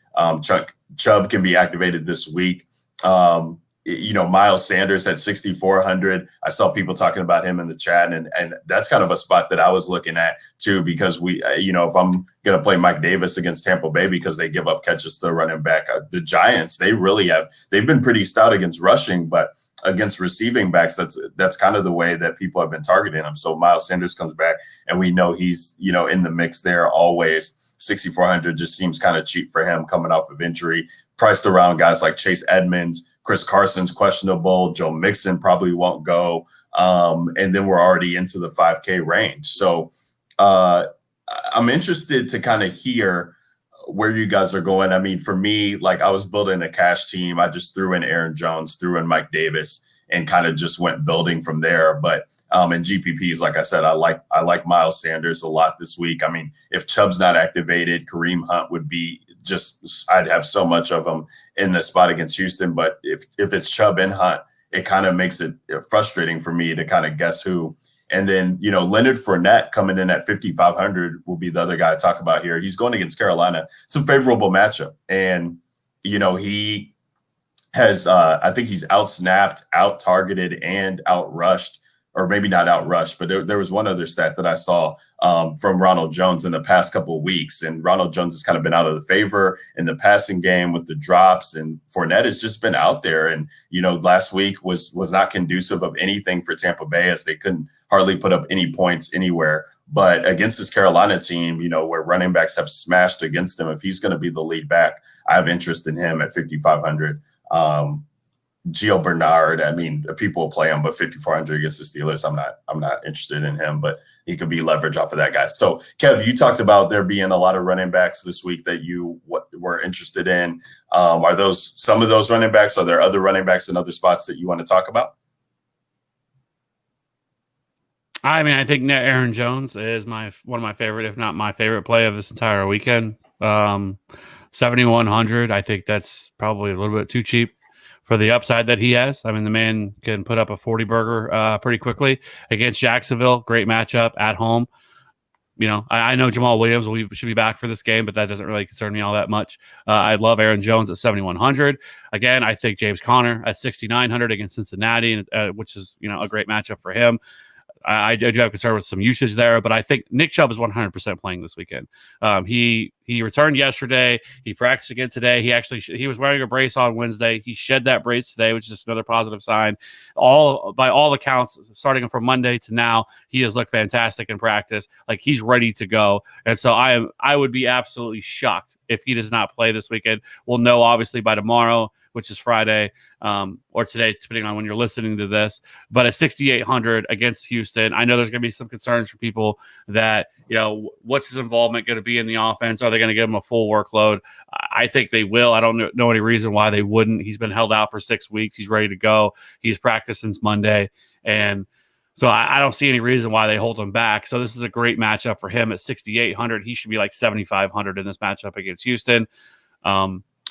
Chubb can be activated this week. Miles Sanders at 6,400. I saw people talking about him in the chat, and that's kind of a spot that I was looking at too, because if I'm going to play Mike Davis against Tampa Bay because they give up catches to running back, the Giants, they've been pretty stout against rushing, but against receiving backs, that's kind of the way that people have been targeting him. So Miles Sanders comes back, and we know he's, in the mix there always. 6,400 just seems kind of cheap for him coming off of injury, priced around guys like Chase Edmonds. Chris Carson's questionable. Joe Mixon probably won't go. And then we're already into the 5K range. So I'm interested to kind of hear where you guys are going. I mean, for me, like I was building a cash team. I just threw in Aaron Jones, threw in Mike Davis, and kind of just went building from there. But in GPPs, like I said, I like Miles Sanders a lot this week. I mean, if Chubb's not activated, Kareem Hunt would be I'd have so much of them in the spot against Houston. But if it's Chubb and Hunt, it kind of makes it frustrating for me to kind of guess who. And then, Leonard Fournette coming in at 5,500 will be the other guy I talk about here. He's going against Carolina. It's a favorable matchup. And, he has, I think he's out-snapped, out-targeted, and out-rushed, or maybe not out-rushed, but there was one other stat that I saw from Ronald Jones in the past couple of weeks. And Ronald Jones has kind of been out of the favor in the passing game with the drops, and Fournette has just been out there. And, last week was not conducive of anything for Tampa Bay, as they couldn't hardly put up any points anywhere. But against this Carolina team, where running backs have smashed against him, if he's going to be the lead back, I have interest in him at 5,500. Gio Bernard, I mean, people will play him, but 5,400 against the Steelers, I'm not interested in him, but he could be leverage off of that guy. So, Kev, you talked about there being a lot of running backs this week that you were interested in. Are those some of those running backs? Are there other running backs in other spots that you want to talk about? I mean, I think Aaron Jones is one of my favorite, if not my favorite play of this entire weekend. 7,100. I think that's probably a little bit too cheap for the upside that he has. I mean, the man can put up a 40 burger pretty quickly against Jacksonville. Great matchup at home. I know Jamal Williams should be back for this game, but that doesn't really concern me all that much. I love Aaron Jones at 7,100. Again, I think James Conner at 6,900 against Cincinnati, which is a great matchup for him. I do have concern with some usage there, but I think Nick Chubb is 100% playing this weekend. He returned yesterday. He practiced again today. He was wearing a brace on Wednesday. He shed that brace today, which is just another positive sign. By all accounts, starting from Monday to now, he has looked fantastic in practice. Like, he's ready to go. And so I would be absolutely shocked if he does not play this weekend. We'll know obviously by tomorrow, which is Friday, or today, depending on when you're listening to this. But at 6,800 against Houston, I know there's going to be some concerns for people that, what's his involvement going to be in the offense? Are they going to give him a full workload? I think they will. I don't know any reason why they wouldn't. He's been held out for 6 weeks. He's ready to go. He's practiced since Monday. And so I don't see any reason why they hold him back. So this is a great matchup for him at 6,800. He should be like 7,500 in this matchup against Houston.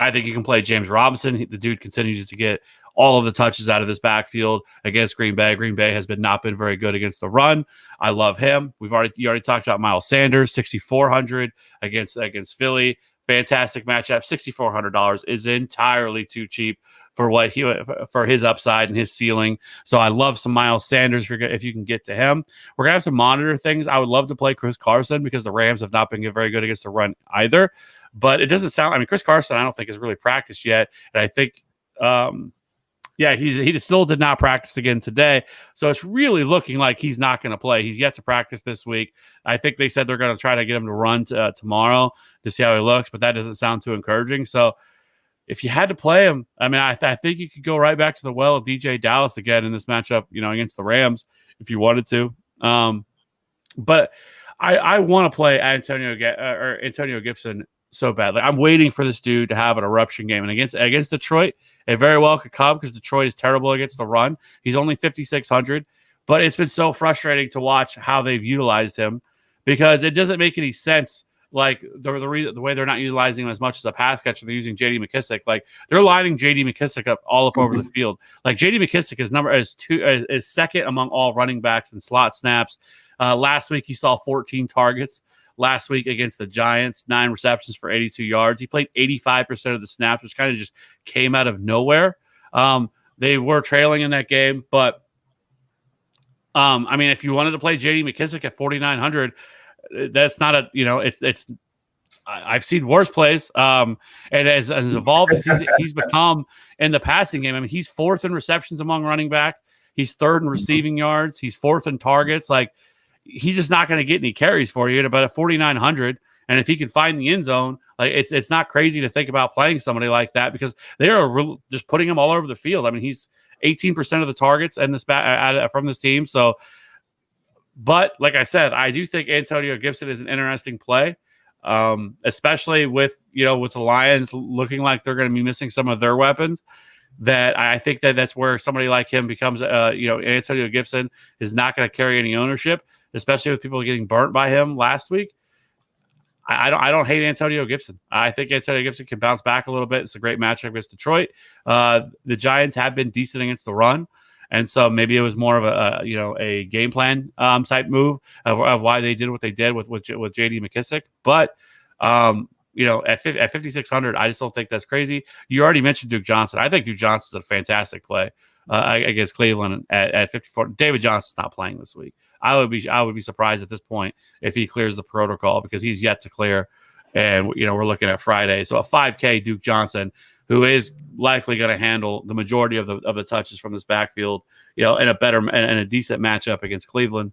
I think you can play James Robinson. The dude continues to get all of the touches out of this backfield against Green Bay. Green Bay has not been very good against the run. I love him. You already talked about Miles Sanders, 6,400 against Philly. Fantastic matchup. $6,400 is entirely too cheap for his upside and his ceiling. So I love some Miles Sanders if you can get to him. We're gonna have to monitor things. I would love to play Chris Carson because the Rams have not been very good against the run either. But it doesn't sound. I mean, Chris Carson, I don't think has really practiced yet, and I think, he still did not practice again today. So it's really looking like he's not going to play. He's yet to practice this week. I think they said they're going to try to get him to run tomorrow to see how he looks, but that doesn't sound too encouraging. So, if you had to play him, I mean, I think you could go right back to the well of DJ Dallas again in this matchup, against the Rams if you wanted to. But I want to play Antonio Gibson so badly. I'm waiting for this dude to have an eruption game, and against Detroit, it very well could come because Detroit is terrible against the run. He's only 5,600, but it's been so frustrating to watch how they've utilized him because it doesn't make any sense. Like the way they're not utilizing him as much as a pass catcher, they're using J.D. McKissick. Like they're lining J.D. McKissick up all over the field. Like J.D. McKissick is second among all running backs in slot snaps. Last week he saw 14 targets. Last week against the Giants, 9 receptions for 82 yards. He played 85% of the snaps, which kind of just came out of nowhere. They were trailing in that game, but I mean, if you wanted to play J.D. McKissick at 4,900. That's not I've seen worse plays. And as evolved as he's become in the passing game, I mean, he's 4th in receptions among running backs. He's 3rd in receiving yards. He's 4th in targets. Like, he's just not going to get any carries for you. But at 4,900, and if he can find the end zone, like it's not crazy to think about playing somebody like that because they are just putting him all over the field. I mean, he's 18% of the targets from this team. So. But like I said, I do think Antonio Gibson is an interesting play, especially with the Lions looking like they're going to be missing some of their weapons. That I think that's where somebody like him becomes, Antonio Gibson is not going to carry any ownership, especially with people getting burnt by him last week. I don't hate Antonio Gibson. I think Antonio Gibson can bounce back a little bit. It's a great matchup against Detroit. The Giants have been decent against the run. And so maybe it was more of a game plan type move of why they did what they did with J.D. McKissick. But at 5,600, I just don't think that's crazy. You already mentioned Duke Johnson. I think Duke Johnson's a fantastic play against Cleveland at 54. David Johnson's not playing this week. I would be surprised at this point if he clears the protocol because he's yet to clear, and we're looking at Friday. So a 5K Duke Johnson, who is likely going to handle the majority of the touches from this backfield, in a decent matchup against Cleveland.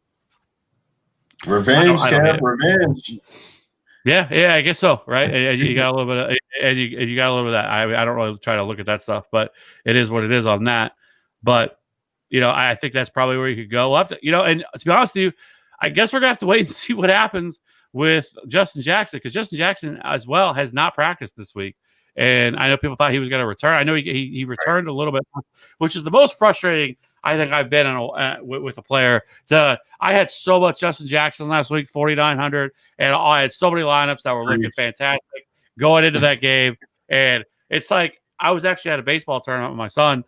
Revenge, Kev, revenge. Yeah, I guess so, right? And you got a little bit of, and you got a little bit of that. I don't really try to look at that stuff, but it is what it is on that. But I think that's probably where you could go. We'll have to, and to be honest with you, I guess we're gonna have to wait and see what happens with Justin Jackson because Justin Jackson as well has not practiced this week. And I know people thought he was going to return. I know he returned a little bit, which is the most frustrating I think I've been with a player. I had so much Justin Jackson last week, 4,900, and I had so many lineups that were looking fantastic going into that game. And it's like I was actually at a baseball tournament with my son,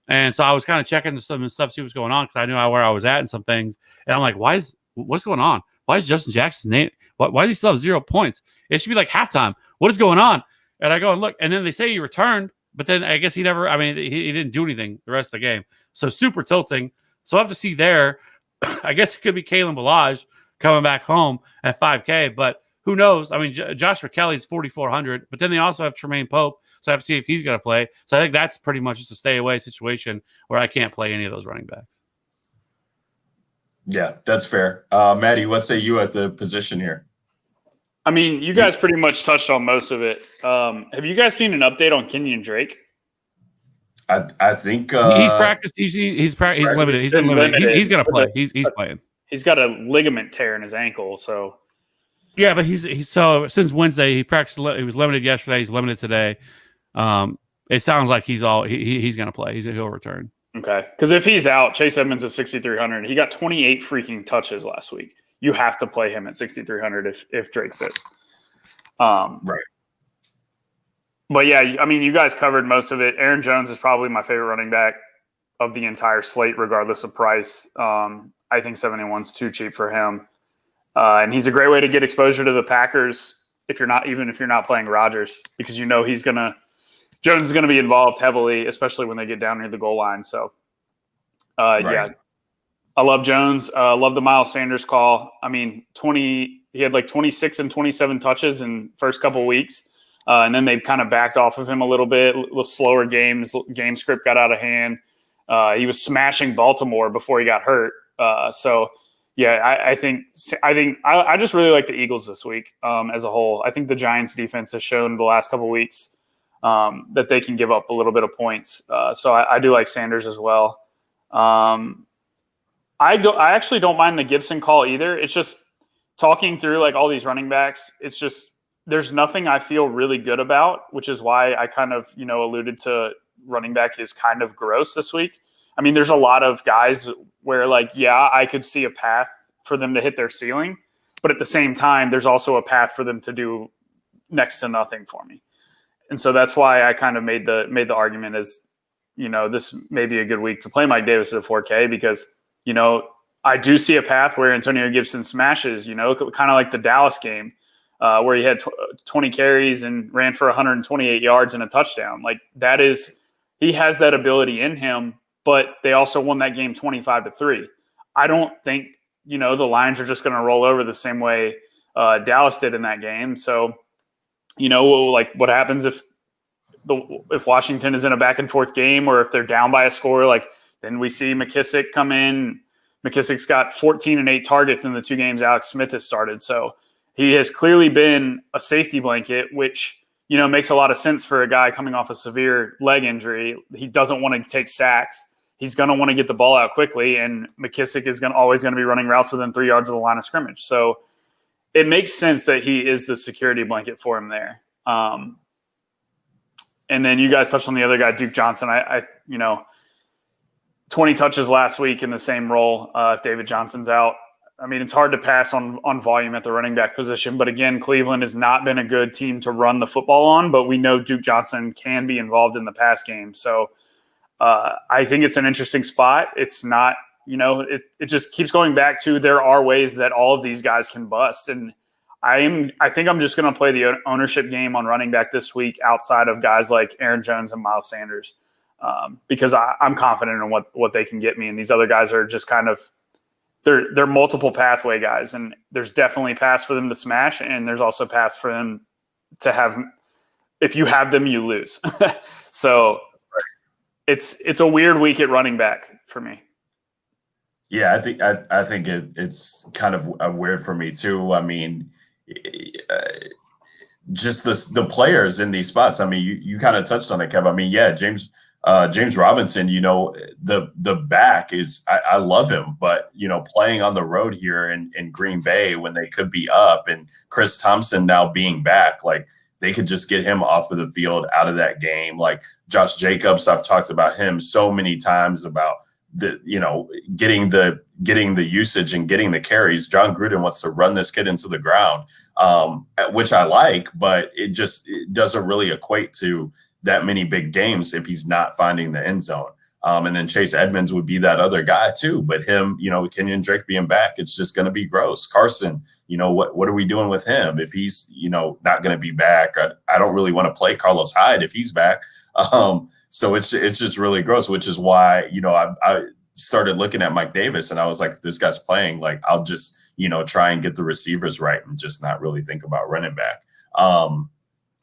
and so I was kind of checking some stuff, see what's going on because I knew where I was at and some things. And I'm like, what's going on? Why is Justin Jackson's name? Why does he still have 0 points? It should be like halftime. What is going on? And I go and look, and then they say he returned, but then I guess he never, he didn't do anything the rest of the game. So super tilting. So I have to see there. I guess it could be Kalen Ballage coming back home at 5K, but who knows? I mean, Joshua Kelly's 4,400, but then they also have Tremaine Pope. So I have to see if he's going to play. So I think that's pretty much just a stay away situation where I can't play any of those running backs. Yeah, that's fair. Maddie, what say you at the position here? I mean, you guys pretty much touched on most of it. Have you guys seen an update on Kenyan Drake? I think he's practiced. He's limited. He's been limited. He's going to play. He's playing. He's got a ligament tear in his ankle. So yeah, but he's so since Wednesday he practiced. He was limited yesterday. He's limited today. It sounds like he's going to play. He'll return. Okay, because if he's out, Chase Edmonds at 6,300. He got 28 freaking touches last week. You have to play him at 6,300 if Drake sits. Right. But yeah, I mean, you guys covered most of it. Aaron Jones is probably my favorite running back of the entire slate, regardless of price. I think 71's too cheap for him. And he's a great way to get exposure to the Packers if you're not playing Rodgers, because Jones is going to be involved heavily, especially when they get down near the goal line. So, yeah, I love Jones. Love the Miles Sanders call. I mean, he had like 26 and 27 touches in first couple weeks. And then they kind of backed off of him a little bit, a little slower games. Game script got out of hand. He was smashing Baltimore before he got hurt. So, yeah, I think I just really like the Eagles this week as a whole. I think the Giants defense has shown the last couple weeks that they can give up a little bit of points. So I do like Sanders as well. I actually don't mind the Gibson call either. It's just talking through like all these running backs. It's just there's nothing I feel really good about, which is why I kind of alluded to running back is kind of gross this week. I mean, there's a lot of guys where like, yeah, I could see a path for them to hit their ceiling, but at the same time, there's also a path for them to do next to nothing for me. And so that's why I kind of made the argument is, this may be a good week to play Mike Davis at a 4K because, I do see a path where Antonio Gibson smashes, kind of like the Dallas game where he had 20 carries and ran for 128 yards and a touchdown. Like he has that ability in him, but they also won that game 25-3. I don't think, the Lions are just going to roll over the same way Dallas did in that game. So, like what happens if Washington is in a back and forth game or if they're down by a score, like then we see McKissick come in. McKissick's got 14 and 8 targets in the 2 games Alex Smith has started. So he has clearly been a safety blanket, which, makes a lot of sense for a guy coming off a severe leg injury. He doesn't want to take sacks. He's going to want to get the ball out quickly, and McKissick is always going to be running routes within 3 yards of the line of scrimmage. So it makes sense that he is the security blanket for him there. And then you guys touched on the other guy, Duke Johnson. I 20 touches last week in the same role if David Johnson's out. I mean, it's hard to pass on volume at the running back position. But again, Cleveland has not been a good team to run the football on, but we know Duke Johnson can be involved in the pass game. So I think it's an interesting spot. It's not, it just keeps going back to there are ways that all of these guys can bust. And I think I'm just going to play the ownership game on running back this week outside of guys like Aaron Jones and Miles Sanders because I'm confident in what they can get me. And these other guys are just kind of, they're multiple pathway guys. And there's definitely paths for them to smash. And there's also paths for them to have, if you have them, you lose. So it's a weird week at running back for me. Yeah, I think it's kind of weird for me too. I mean, just the players in these spots. I mean, you kind of touched on it, Kev. I mean, yeah, James Robinson. The back is I love him, but playing on the road here in Green Bay when they could be up, and Chris Thompson now being back, like they could just get him off of the field, out of that game. Like Josh Jacobs, I've talked about him so many times about getting the usage and getting the carries. John Gruden wants to run this kid into the ground, which I like, but it doesn't really equate to that many big games if he's not finding the end zone. And then Chase Edmonds would be that other guy too, but him, Kenyan Drake being back, it's just going to be gross. Carson, what are we doing with him? If he's, not going to be back, I don't really want to play Carlos Hyde if he's back. So it's just really gross, which is why, I started looking at Mike Davis and I was like, if this guy's playing, like, I'll just, try and get the receivers right and just not really think about running back.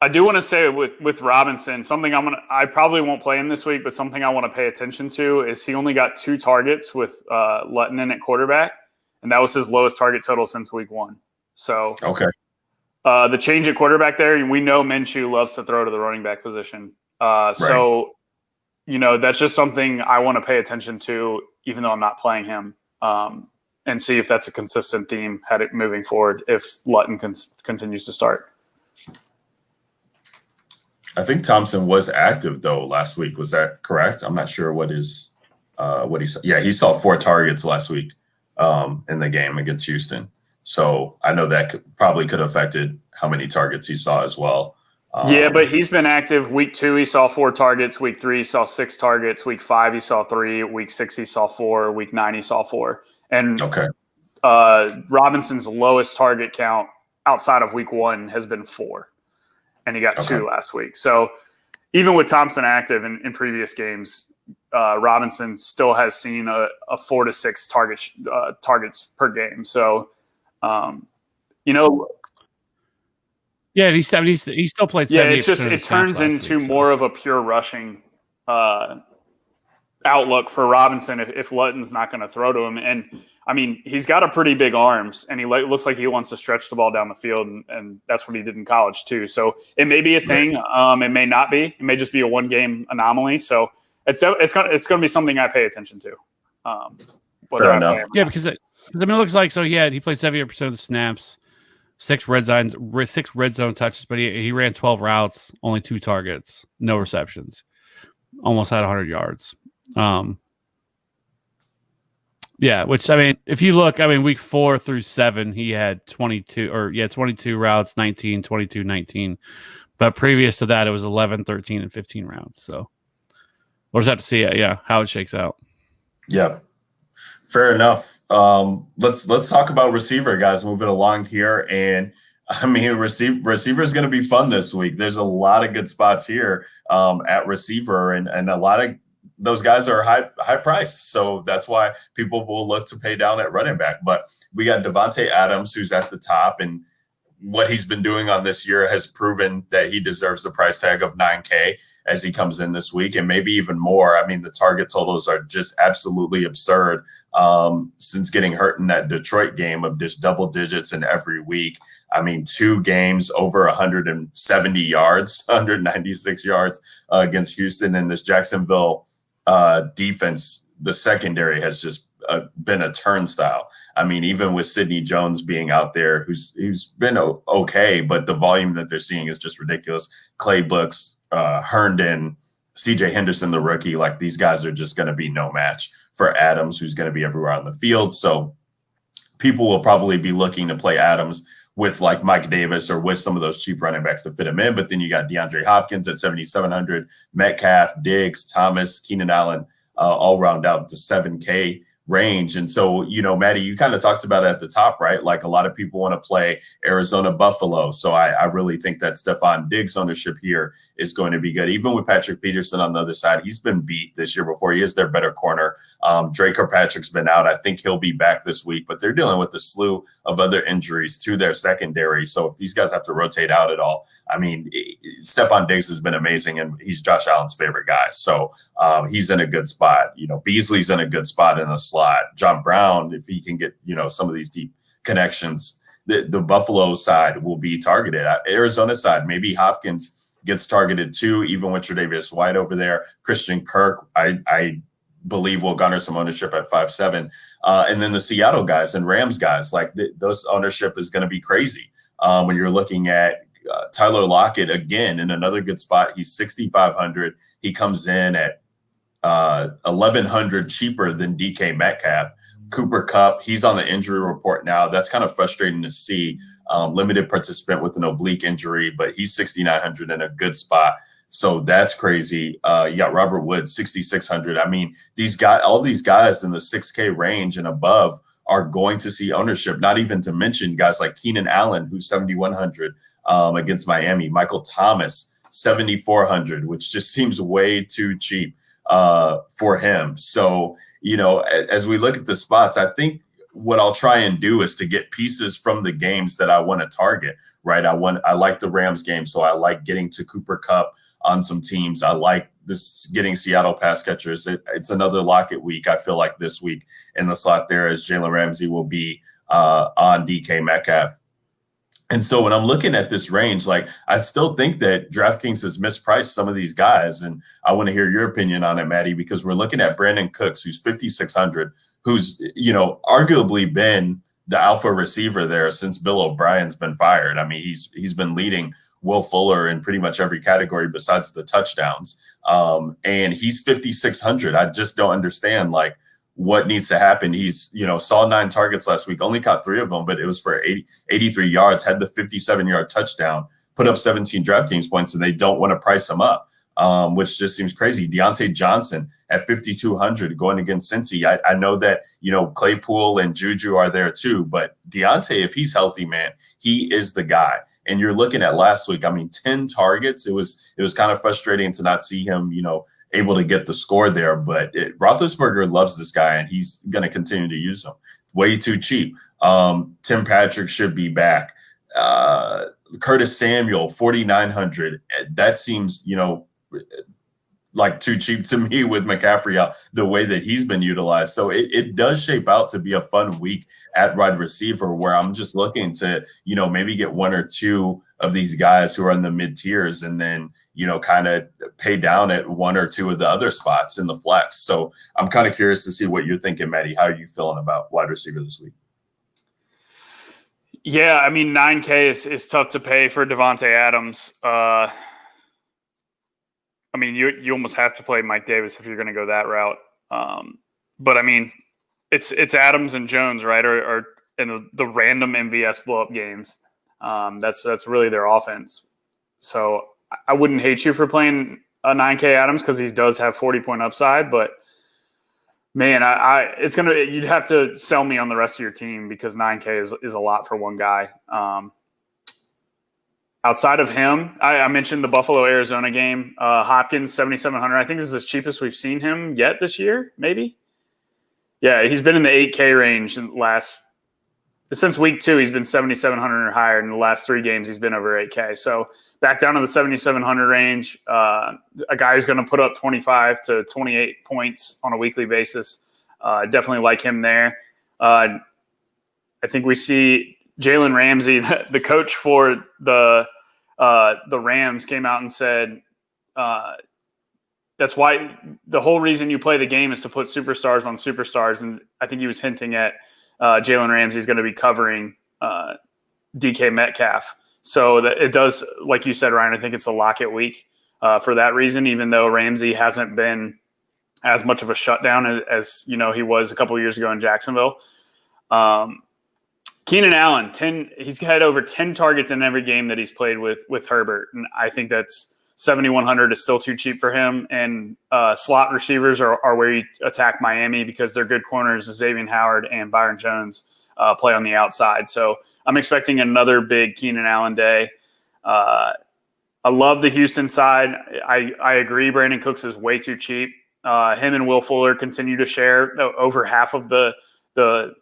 I do want to say with Robinson, something I probably won't play him this week, but something I want to pay attention to is he only got 2 targets with Lutton in at quarterback, and that was his lowest target total since week 1. So okay, the change at quarterback there, we know Minshew loves to throw to the running back position. Right. So, that's just something I want to pay attention to, even though I'm not playing him, and see if that's a consistent theme moving forward if Lutton continues to start. I think Thompson was active though last week. Was that correct? I'm not sure what he saw. Yeah, he saw 4 targets last week in the game against Houston. So I know that probably could have affected how many targets he saw as well. Yeah, but he's been active. Week 2, he saw 4 targets. Week 3, he saw 6 targets. Week 5, he saw 3. Week 6, he saw 4. Week 9, he saw 4. And okay. Robinson's lowest target count outside of week 1 has been 4. And he got 2 last week. So even with Thompson active in previous games, Robinson still has seen a 4 to 6 targets per game. So, yeah, he still played. Yeah, it turns into more of a pure rushing outlook for Robinson if Lutton's not going to throw to him. And I mean, he's got a pretty big arms, and he looks like he wants to stretch the ball down the field, and that's what he did in college too. So it may be a thing. It may not be. It may just be a one-game anomaly. So it's going to be something I pay attention to. Fair enough. Yeah, because it looks like he played 78% of the snaps, 6 red zone touches, but he ran 12 routes, only 2 targets, no receptions, almost had 100 yards. Yeah, which, I mean, if you look, I mean, week 4 through 7, he had 22 routes, 19, 22, 19. But previous to that, it was 11, 13, and 15 rounds. So we'll just have to see how it shakes out. Yeah, fair enough. Let's talk about receiver, guys, moving along here. And I mean, receiver is going to be fun this week. There's a lot of good spots here at receiver, and a lot of those guys are high priced. So that's why people will look to pay down at running back. But we got Devonte Adams, who's at the top, and what he's been doing on this year has proven that he deserves the price tag of $9K as he comes in this week, and maybe even more. I mean, the target totals are just absolutely absurd since getting hurt in that Detroit game of just double digits in every week. I mean, 2 games over 170 yards, 196 yards against Houston, and this Jacksonville defense, the secondary has just been a turnstile. I mean, even with Sidney Jones being out there, who's been okay, but the volume that they're seeing is just ridiculous. Clay Brooks, Herndon, CJ Henderson, the rookie, like these guys are just going to be no match for Adams, who's going to be everywhere on the field. So people will probably be looking to play Adams with like Mike Davis or with some of those cheap running backs to fit him in. But then you got DeAndre Hopkins at 7,700, Metcalf, Diggs, Thomas, Keenan Allen, all round out to 7K range. And so, Maddie, you kind of talked about it at the top, right? Like a lot of people want to play Arizona Buffalo. So I really think that Stephon Diggs ownership here is going to be good. Even with Patrick Peterson on the other side, he's been beat this year before. He is their better corner. Drake Kirkpatrick's been out. I think he'll be back this week, but they're dealing with a slew of other injuries to their secondary. So if these guys have to rotate out at all, I mean, Stephon Diggs has been amazing, and he's Josh Allen's favorite guy. So he's in a good spot. Beasley's in a good spot in the slot. John Brown, if he can get, some of these deep connections, the Buffalo side will be targeted. Arizona side, maybe Hopkins gets targeted too, even with Tre'Davious White over there. Christian Kirk, I believe will garner some ownership at 5.7. And then the Seattle guys and Rams guys, like those ownership is going to be crazy. When you're looking at Tyler Lockett again in another good spot, he's 6,500. He comes in at 1,100 cheaper than DK Metcalf. Cooper Kupp, he's on the injury report now. That's kind of frustrating to see. Limited participant with an oblique injury, but he's 6,900 in a good spot. So that's crazy. You got Robert Woods, 6,600. I mean, all these guys in the 6K range and above are going to see ownership, not even to mention guys like Keenan Allen, who's 7,100 against Miami. Michael Thomas, 7,400, which just seems way too cheap for him. So, as we look at the spots, I think what I'll try and do is to get pieces from the games that I want to target, right? I like the Rams game, so I like getting to Cooper Kupp on some teams. I like getting Seattle pass catchers. It's another Lockett week. I feel like this week in the slot there as Jalen Ramsey will be on DK Metcalf. And so when I'm looking at this range, like I still think that DraftKings has mispriced some of these guys. And I want to hear your opinion on it, Maddie, because we're looking at Brandon Cooks, who's 5,600, who's, arguably been the alpha receiver there since Bill O'Brien's been fired. I mean, he's been leading Will Fuller in pretty much every category besides the touchdowns. And he's 5,600. I just don't understand, like, what needs to happen. He's, saw 9 targets last week, only caught 3 of them, but it was for 83 yards, had the 57-yard touchdown, put up 17 DraftKings points, and they don't want to price him up, which just seems crazy. Deontay Johnson at 5,200 going against Cincy. I know that, Claypool and Juju are there too, but Deontay, if he's healthy, man, he is the guy. And you're looking at last week, 10 targets. It was kind of frustrating to not see him, able to get the score there, but Roethlisberger loves this guy, and he's going to continue to use him. Way too cheap. Tim Patrick should be back. Curtis Samuel, 4,900. That seems, like too cheap to me with McCaffrey out the way that he's been utilized. So it does shape out to be a fun week at wide receiver where I'm just looking to, maybe get one or two of these guys who are in the mid tiers and then, kind of pay down at one or two of the other spots in the flex. So I'm kind of curious to see what you're thinking, Maddie. How are you feeling about wide receiver this week? Yeah, I mean, 9K is tough to pay for Devonte Adams. I mean, you almost have to play Mike Davis if you're going to go that route. But I mean, it's Adams and Jones, right? Or in the random MVS blow up games. That's really their offense. So I wouldn't hate you for playing a 9K Adams because he does have 40-point upside. But man, you'd have to sell me on the rest of your team because 9K is a lot for one guy. Outside of him, I mentioned the Buffalo-Arizona game. Hopkins, 7,700. I think this is the cheapest we've seen him yet this year, maybe. Yeah, he's been in the 8K range since week 2. He's been 7,700 or higher. In the last 3 games, he's been over 8K. So back down to the 7,700 range. A guy who's going to put up 25 to 28 points on a weekly basis. Definitely like him there. I think we see Jalen Ramsey, the coach for the Rams, came out and said that's why the whole reason you play the game is to put superstars on superstars. And I think he was hinting at Jalen Ramsey's going to be covering DK Metcalf. So that it does, like you said, Ryan, I think it's a lock-it week for that reason, even though Ramsey hasn't been as much of a shutdown as he was a couple of years ago in Jacksonville. Keenan Allen, he's had over 10 targets in every game that he's played with Herbert. And I think that's 7,100 is still too cheap for him. And slot receivers are where you attack Miami because they're good corners. Xavier Howard and Byron Jones play on the outside. So I'm expecting another big Keenan Allen day. I love the Houston side. I agree Brandon Cooks is way too cheap. Him and Will Fuller continue to share over half of the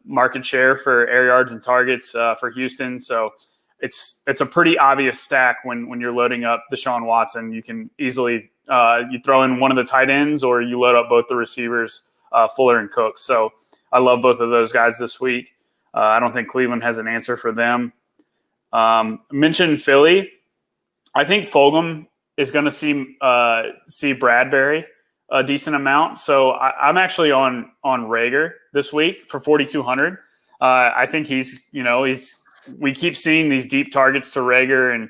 market share for air yards and targets for Houston. So it's a pretty obvious stack when you're loading up Deshaun Watson. You can easily you throw in one of the tight ends or you load up both the receivers, Fuller and Cooks. So I love both of those guys this week. I don't think Cleveland has an answer for them. Mentioned Philly. I think Fulgham is going to see Bradbury a decent amount. So I'm actually on Rager this week for 4,200. I think we keep seeing these deep targets to Rager, and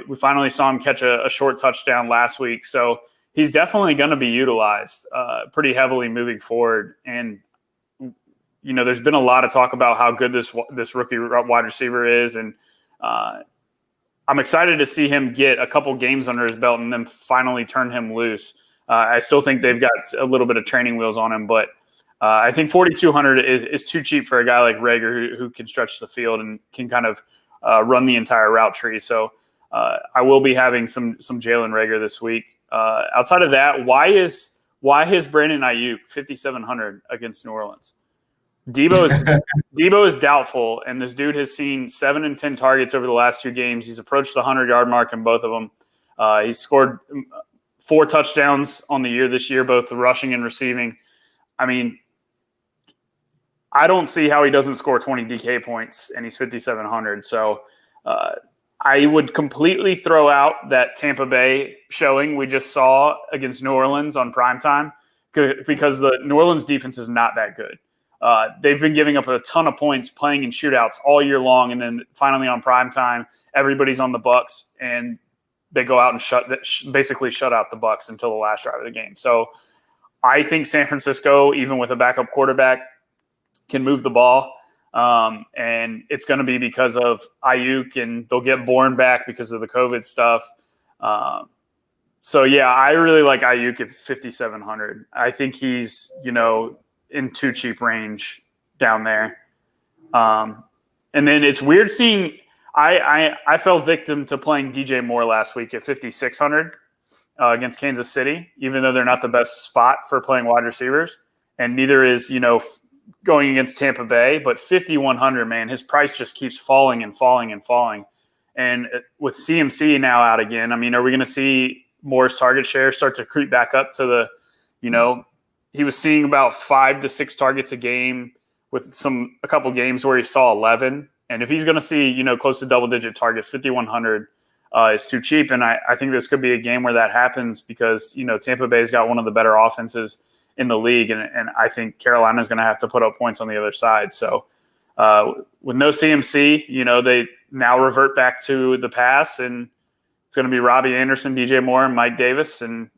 we finally saw him catch a short touchdown last week. So he's definitely going to be utilized pretty heavily moving forward. And, there's been a lot of talk about how good this rookie wide receiver is. And I'm excited to see him get a couple games under his belt and then finally turn him loose. I still think they've got a little bit of training wheels on him, but I think 4,200 is too cheap for a guy like Rager who can stretch the field and can kind of run the entire route tree. So I will be having some Jalen Rager this week. Outside of that, why is Brandon Ayuk 5,700 against New Orleans? Debo is doubtful, and this dude has seen 7 and 10 targets over the last 2 games. He's approached the 100-yard mark in both of them. He's scored 4 touchdowns on the year this year, both rushing and receiving. I mean, I don't see how he doesn't score 20 DK points, and he's 5,700. So I would completely throw out that Tampa Bay showing we just saw against New Orleans on primetime because the New Orleans defense is not that good. They've been giving up a ton of points playing in shootouts all year long, and then finally on primetime, everybody's on the Bucs, and they go out and basically shut out the Bucs until the last drive of the game. So I think San Francisco, even with a backup quarterback, can move the ball. And it's going to be because of Ayuk, and they'll get Bourne back because of the COVID stuff. So, yeah, I really like Ayuk at 5,700. I think he's, in too cheap range down there. And then it's weird seeing I fell victim to playing DJ Moore last week at 5,600 against Kansas City, even though they're not the best spot for playing wide receivers. And neither is, going against Tampa Bay. But 5,100, man, his price just keeps falling and falling and falling. And with CMC now out again, I mean, are we going to see Moore's target share start to creep back up to the, he was seeing about 5 to 6 targets a game with a couple games where he saw 11. And if he's going to see, close to double-digit targets, 5,100 is too cheap. And I think this could be a game where that happens because, Tampa Bay's got one of the better offenses in the league. And I think Carolina's going to have to put up points on the other side. So with no CMC, they now revert back to the pass, and it's going to be Robbie Anderson, DJ Moore, and Mike Davis, and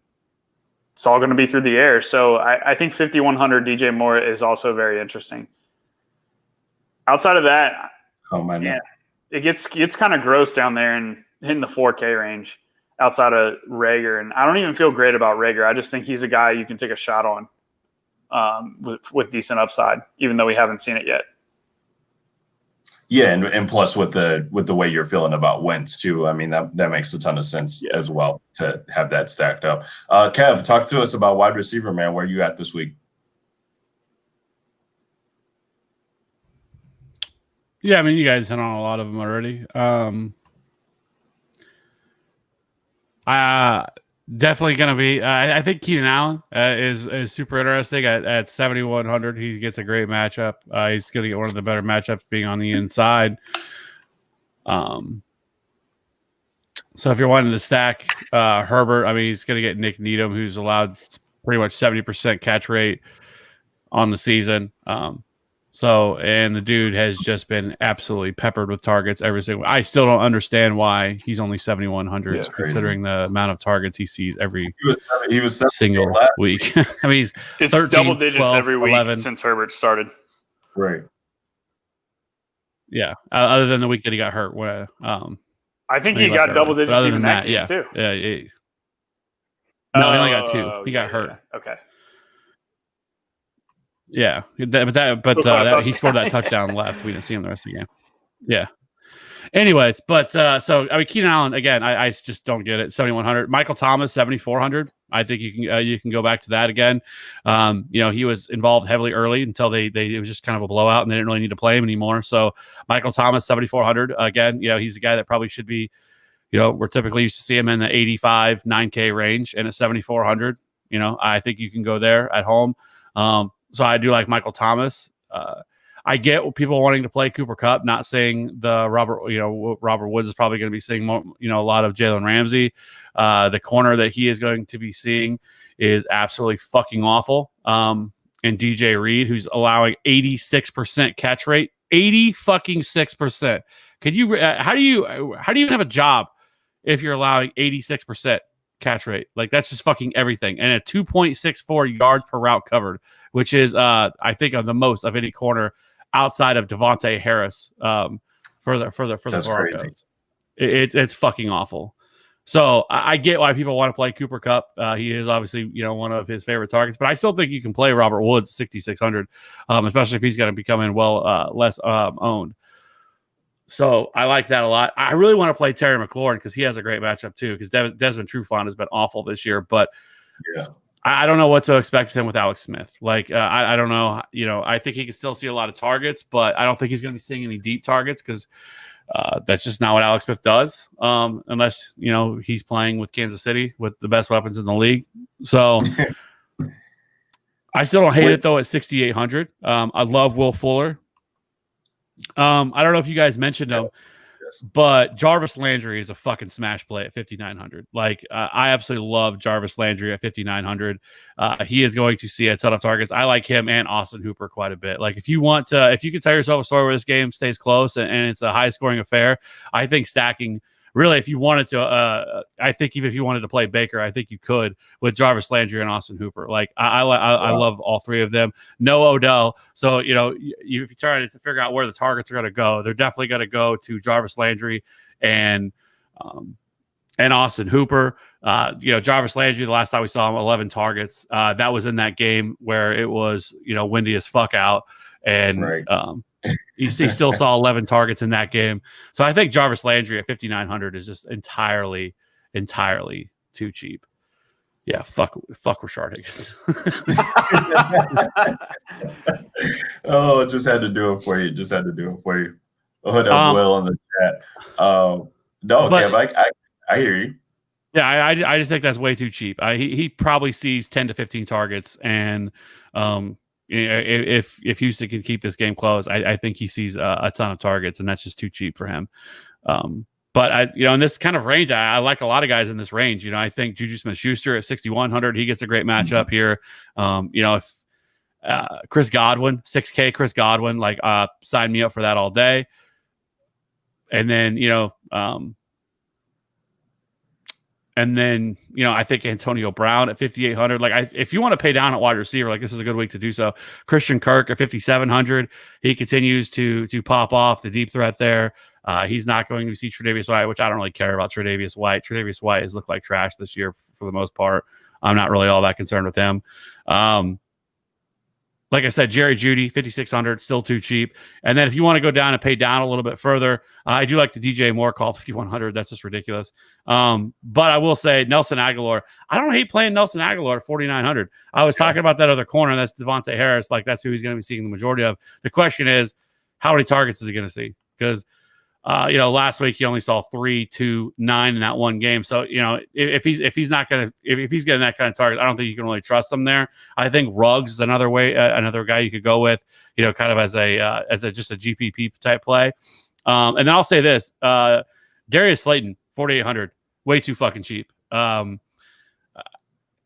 it's all going to be through the air. So I think 5,100 DJ Moore is also very interesting. Outside of that, it gets kind of gross down there in the 4K range outside of Rager. And I don't even feel great about Rager. I just think he's a guy you can take a shot on with decent upside, even though we haven't seen it yet. Yeah, and plus with the way you're feeling about Wentz too, I mean that makes a ton of sense as well to have that stacked up. Kev, talk to us about wide receiver, man. Where you at this week? Yeah, I mean, you guys hit on a lot of them already. Definitely going to be. I think Keenan Allen is super interesting at 7,100. He gets a great matchup. He's going to get one of the better matchups being on the inside. So if you're wanting to stack Herbert, I mean, he's going to get Nick Needham, who's allowed pretty much 70% catch rate on the season. And the dude has just been absolutely peppered with targets every single. I still don't understand why he's only 7,100, considering the amount of targets he sees every he was single week. I mean, it's 13, double digits 12, every week 11. Since Herbert started. Right. Yeah. Other than the week that he got hurt, I think he got double digits even that game too. Yeah. No, he only got 2. He got hurt. Yeah. Okay. Yeah, he scored that touchdown left. We didn't see him the rest of the game. Yeah. Anyways, but Keenan Allen again, I just don't get it. 7,100. Michael Thomas 7,400. I think you can go back to that again. He was involved heavily early until it was just kind of a blowout and they didn't really need to play him anymore. So Michael Thomas 7,400 again. He's a guy that probably should be. We're typically used to see him in the 85 9K range, and at 7,400. I think you can go there at home. So I do like Michael Thomas. I get people wanting to play Cooper Kupp, not saying Robert Woods is probably going to be seeing more, a lot of Jalen Ramsey. The corner that he is going to be seeing is absolutely fucking awful. And DJ Reed, who's allowing 86% catch rate, 86%. Could you? How do you even have a job if you're allowing 86% catch rate? Like, that's just fucking everything. And a 2.64 yards per route covered, which is I think of the most of any corner outside of Devonte Harris for the Broncos. It's fucking awful. So I get why people want to play Cooper Kupp. He is obviously one of his favorite targets, but I still think you can play Robert Woods 6,600, especially if he's going to be becoming less owned. So I like that a lot. I really want to play Terry McLaurin because he has a great matchup too, because Desmond Trufant has been awful this year, but I don't know what to expect with him with Alex Smith. Like, I don't know. I think he can still see a lot of targets, but I don't think he's going to be seeing any deep targets because that's just not what Alex Smith does, unless, he's playing with Kansas City with the best weapons in the league. So I still don't hate it, though, at 6,800. I love Will Fuller. I don't know if you guys mentioned him, but Jarvis Landry is a fucking smash play at 5,900. Like, I absolutely love Jarvis Landry at 5,900. He is going to see a ton of targets. I like him and Austin Hooper quite a bit. Like, if you can tell yourself a story where this game stays close and it's a high scoring affair, I think stacking. Really, if you wanted to, I think even if you wanted to play Baker, I think you could with Jarvis Landry and Austin Hooper. Like, I love all three of them. No Odell. So, if you try to figure out where the targets are going to go, they're definitely going to go to Jarvis Landry and Austin Hooper. Jarvis Landry, the last time we saw him, 11 targets. That was in that game where it was, windy as fuck out. And he still saw 11 targets in that game. So I think Jarvis Landry at 5,900 is just entirely too cheap. Yeah, fuck Rashard Higgins. Oh, just had to do it for you. Oh, that Will in the chat. No, Kev, I hear you. Yeah, I just think that's way too cheap. He probably sees 10 to 15 targets, and if Houston can keep this game close, I think he sees a ton of targets, and that's just too cheap for him. But in this kind of range, I like a lot of guys in this range. I think Juju Smith-Schuster at 6,100, he gets a great matchup here. If Chris Godwin, 6K Chris Godwin, sign me up for that all day. And then I think Antonio Brown at 5,800. If you want to pay down at wide receiver, this is a good week to do so. Christian Kirk at 5,700. He continues to pop off the deep threat there. He's not going to see Tre'Davious White, which I don't really care about Tre'Davious White. Tre'Davious White has looked like trash this year for the most part. I'm not really all that concerned with him. Like I said, Jerry Jeudy, 5,600, still too cheap. And then if you want to go down and pay down a little bit further, I do like the DJ Moore call, 5,100. That's just ridiculous. But I will say Nelson Aguilar. I don't hate playing Nelson Aguilar at 4,900. I was talking about that other corner. That's Devonte Harris. That's who he's going to be seeing the majority of. The question is, how many targets is he going to see? Because last week he only saw 3, 2, 9 in that one game. So if he's getting that kind of target, I don't think you can really trust him there. I think Ruggs is another guy you could go with, kind of as just a GPP type play. And then I'll say this: Darius Slayton, 4,800, way too fucking cheap.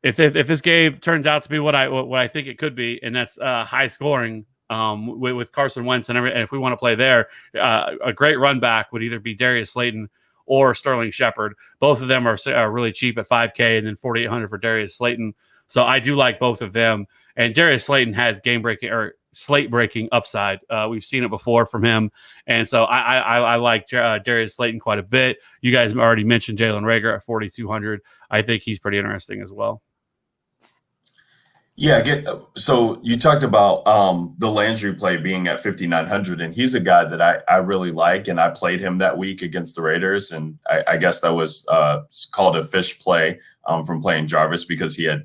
If this game turns out to be what I think it could be, and that's high scoring. With Carson Wentz and if we want to play there, a great run back would either be Darius Slayton or Sterling Shepard. Both of them are really cheap at 5K, and then 4,800 for Darius Slayton. So I do like both of them. And Darius Slayton has slate breaking upside. We've seen it before from him, and so I like Darius Slayton quite a bit. You guys already mentioned Jalen Reagor at 4,200. I think he's pretty interesting as well. Yeah, so you talked about the Landry play being at 5,900, and he's a guy that I really like, and I played him that week against the Raiders, and I guess that was called a fish play from playing Jarvis because he had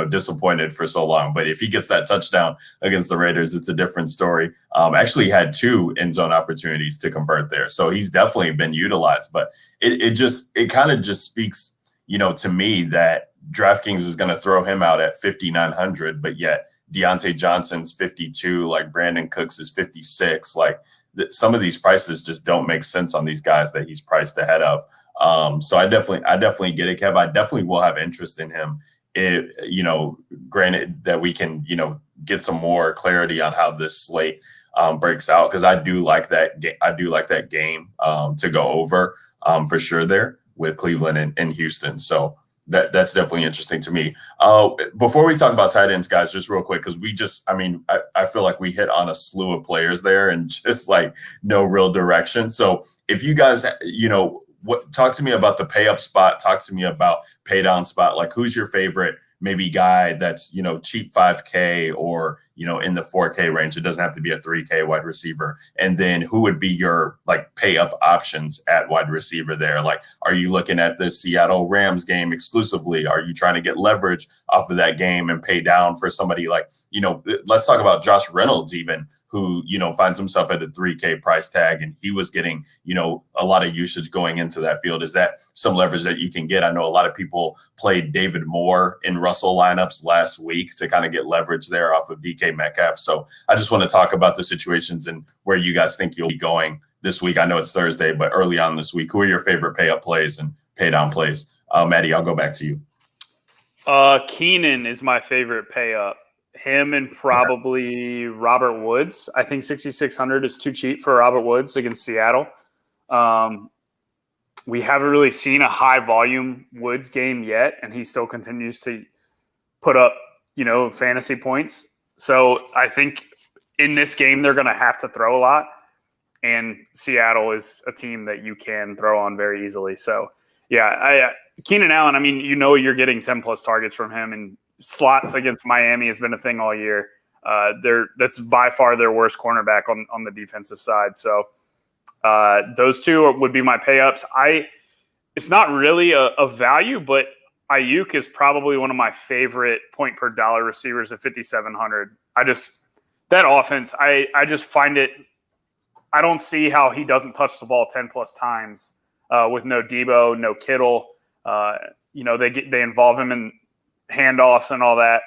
disappointed for so long. But if he gets that touchdown against the Raiders, it's a different story. Actually, he had 2 end zone opportunities to convert there, so he's definitely been utilized. But it kind of just speaks, to me that DraftKings is going to throw him out at 5,900, but yet Deontay Johnson's 52, Brandon Cooks is 56. Some of these prices just don't make sense on these guys that he's priced ahead of. So I definitely get it, Kev. I definitely will have interest in him. Granted that we can, get some more clarity on how this slate breaks out, because I do like that game to go over for sure there with Cleveland and Houston. So that's definitely interesting to me. Before we talk about tight ends, guys, just real quick, because I feel like we hit on a slew of players there and just no real direction. So if you guys, talk to me about the pay up spot, talk to me about pay down spot. Who's your favorite maybe guy that's, cheap 5K or, in the 4K range? It doesn't have to be a 3K wide receiver. And then who would be your pay up options at wide receiver there? Are you looking at the Seattle Rams game exclusively? Are you trying to get leverage off of that game and pay down for somebody let's talk about Josh Reynolds even, who, finds himself at the 3K price tag, and he was getting, a lot of usage going into that field. Is that some leverage that you can get? I know a lot of people played David Moore in Russell lineups last week to kind of get leverage there off of DK Metcalf. So I just want to talk about the situations and where you guys think you'll be going this week. I know it's Thursday, but early on this week, who are your favorite pay up plays and pay down plays? Maddie, I'll go back to you. Keenan is my favorite pay up. Him and probably Robert Woods. I think 6,600 is too cheap for Robert Woods against Seattle. We haven't really seen a high volume Woods game yet, and he still continues to put up, fantasy points. So I think in this game they're going to have to throw a lot, and Seattle is a team that you can throw on very easily. So yeah, Keenan Allen. You're getting 10 plus targets from him, and slots against Miami has been a thing all year. That's by far their worst cornerback on the defensive side. So those two would be my pay ups. It's not really a value, but Ayuk is probably one of my favorite point per dollar receivers at 5,700. That offense, I just find it. I don't see how he doesn't touch the ball 10 plus times with no Debo, no Kittle. they involve him in handoffs and all that,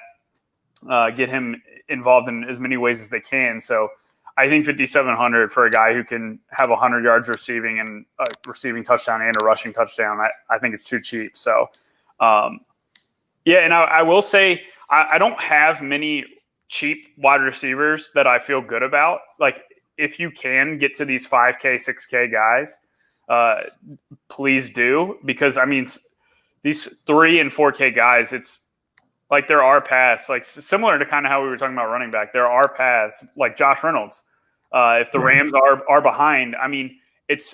get him involved in as many ways as they can. So I think 5,700 for a guy who can have 100 yards receiving and a receiving touchdown and a rushing touchdown, I think it's too cheap. So, and I will say I don't have many cheap wide receivers that I feel good about. Like, if you can get to these 5K, 6K guys, please do. Because, I mean, these 3 and 4K guys, it's like there are paths, like similar to kind of how we were talking about running back. There are paths, like Josh Reynolds. If the Rams are behind, I mean,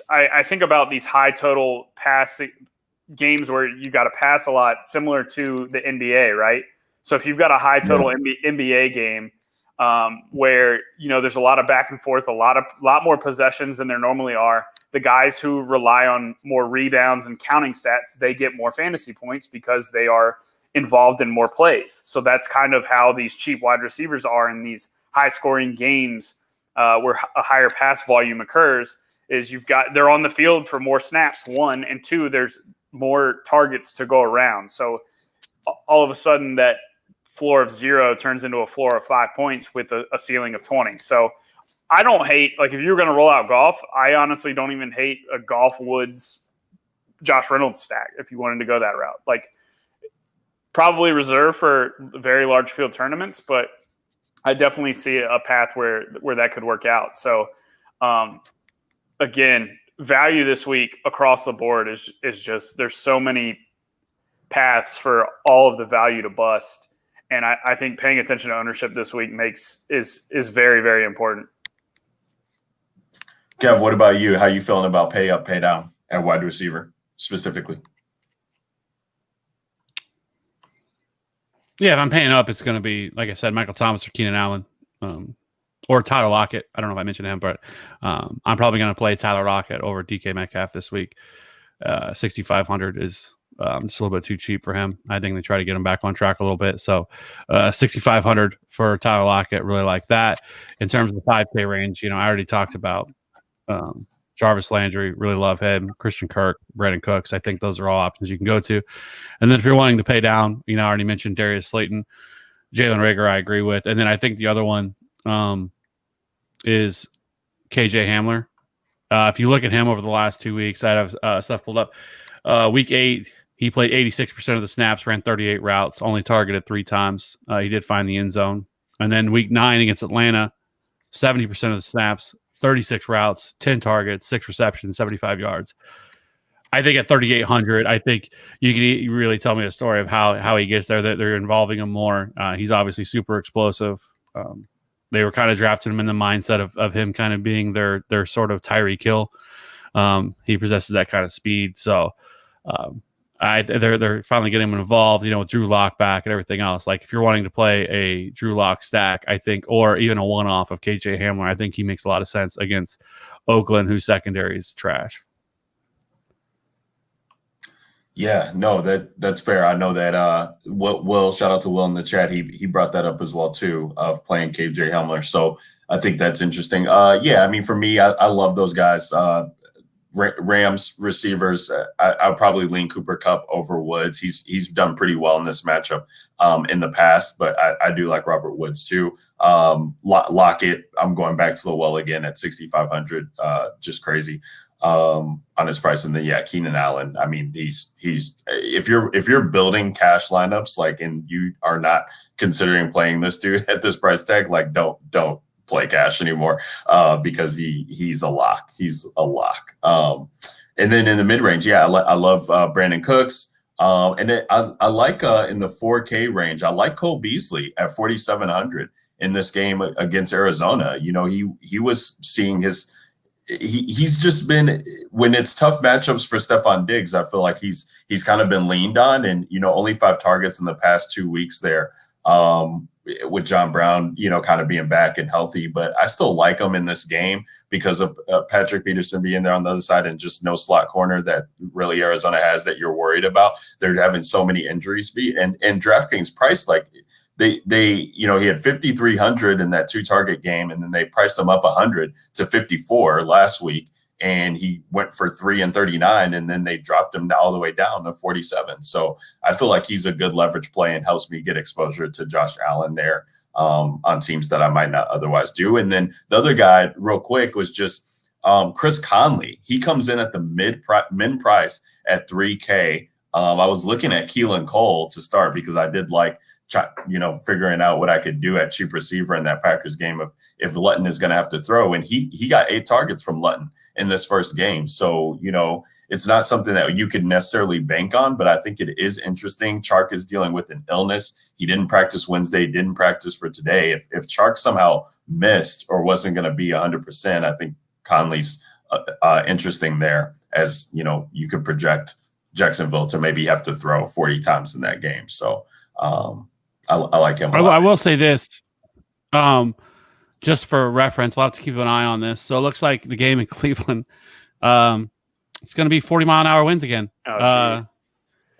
I think about these high total pass games where you got to pass a lot, similar to the NBA, right? So if you've got a high total NBA game where there's a lot of back and forth, a lot more possessions than there normally are, the guys who rely on more rebounds and counting stats, they get more fantasy points because they are involved in more plays. So that's kind of how these cheap wide receivers are in these high scoring games where a higher pass volume occurs, is they're on the field for more snaps, 1, and 2, there's more targets to go around. So all of a sudden that floor of 0 turns into a floor of 5 points with a ceiling of 20. So I don't hate, like, if you're going to roll out Goff, I honestly don't even hate a Goff Woods Josh Reynolds stack if you wanted to go that route. Like, probably reserved for very large field tournaments, but I definitely see a path where that could work out. So, again, value this week across the board is just, there's so many paths for all of the value to bust. And I think paying attention to ownership this week is very, very important. Kev, what about you? How you feeling about pay up, pay down at wide receiver specifically? Yeah, if I'm paying up, it's going to be, like I said, Michael Thomas or Keenan Allen, or Tyler Lockett. I don't know if I mentioned him, but I'm probably going to play Tyler Lockett over DK Metcalf this week. 6,500 is just a little bit too cheap for him. I think they try to get him back on track a little bit. So 6,500 for Tyler Lockett, really like that. In terms of the 5K range, I already talked about Jarvis Landry, really love him. Christian Kirk, Brandon Cooks. I think those are all options you can go to. And then if you're wanting to pay down, I already mentioned Darius Slayton, Jalen Reagor, I agree with. And then I think the other one is KJ Hamler. If you look at him over the last 2 weeks, I have stuff pulled up. Week 8, he played 86% of the snaps, ran 38 routes, only targeted 3 times. He did find the end zone. And then week 9 against Atlanta, 70% of the snaps, 36 routes, 10 targets, 6 receptions, 75 yards. I think at 3,800, I think you can really tell me a story of how he gets there, that they're involving him more. He's obviously super explosive. They were kind of drafting him in the mindset of him kind of being their sort of Tyreek Hill. He possesses that kind of speed. So they're finally getting him involved, with Drew Lock back and everything else. Like, if you're wanting to play a Drew Lock stack, I think, or even a one-off of KJ Hamler, I think he makes a lot of sense against Oakland, whose secondary is trash. Yeah, no, that's fair. I know that Will, shout out to Will in the chat. He brought that up as well too, of playing KJ Hamler. So I think that's interesting. Yeah, I mean, for me, I love those guys. Rams receivers, I'll probably lean Cooper Kupp over Woods. He's done pretty well in this matchup in the past, but I do like Robert Woods too. Lockett, I'm going back to the well again at 6,500, just crazy on his price. And then Keenan Allen. I mean, he's if you're building cash lineups, like, and you are not considering playing this dude at this price tag, like, don't play cash anymore because he's a lock. He's a lock. And then in the mid range, I love Brandon Cooks. And then I like in the 4K range, I like Cole Beasley at 4,700 in this game against Arizona. He was seeing he's just been, when it's tough matchups for Stephon Diggs, I feel like he's kind of been leaned on, and only 5 targets in the past 2 weeks there. With John Brown, kind of being back and healthy, but I still like him in this game because of Patrick Peterson being there on the other side, and just no slot corner that really Arizona has that you're worried about. They're having so many injuries. And DraftKings price, like they he had 5,300 in that 2 target game, and then they priced him up 100 to 54 last week. and he went for 3 and 39, and then they dropped him all the way down to 47. So I feel like he's a good leverage play and helps me get exposure to Josh Allen there on teams that I might not otherwise do. And then the other guy, real quick, was just Chris Conley. He comes in at the min price at $3K. I was looking at Keelan Cole to start because I did like, figuring out what I could do at cheap receiver in that Packers game if Lutton is going to have to throw. And he got 8 targets from Lutton in this first game. So, it's not something that you could necessarily bank on, but I think it is interesting. Chark is dealing with an illness. He didn't practice Wednesday, didn't practice for today. If Chark somehow missed or wasn't going to be 100%, I think Conley's interesting there, as, you could project Jacksonville to maybe have to throw 40 times in that game. So, I like him a lot. I will say this, just for reference, we'll have to keep an eye on this. So it looks like the game in Cleveland, it's going to be 40-mile-an-hour winds again. Oh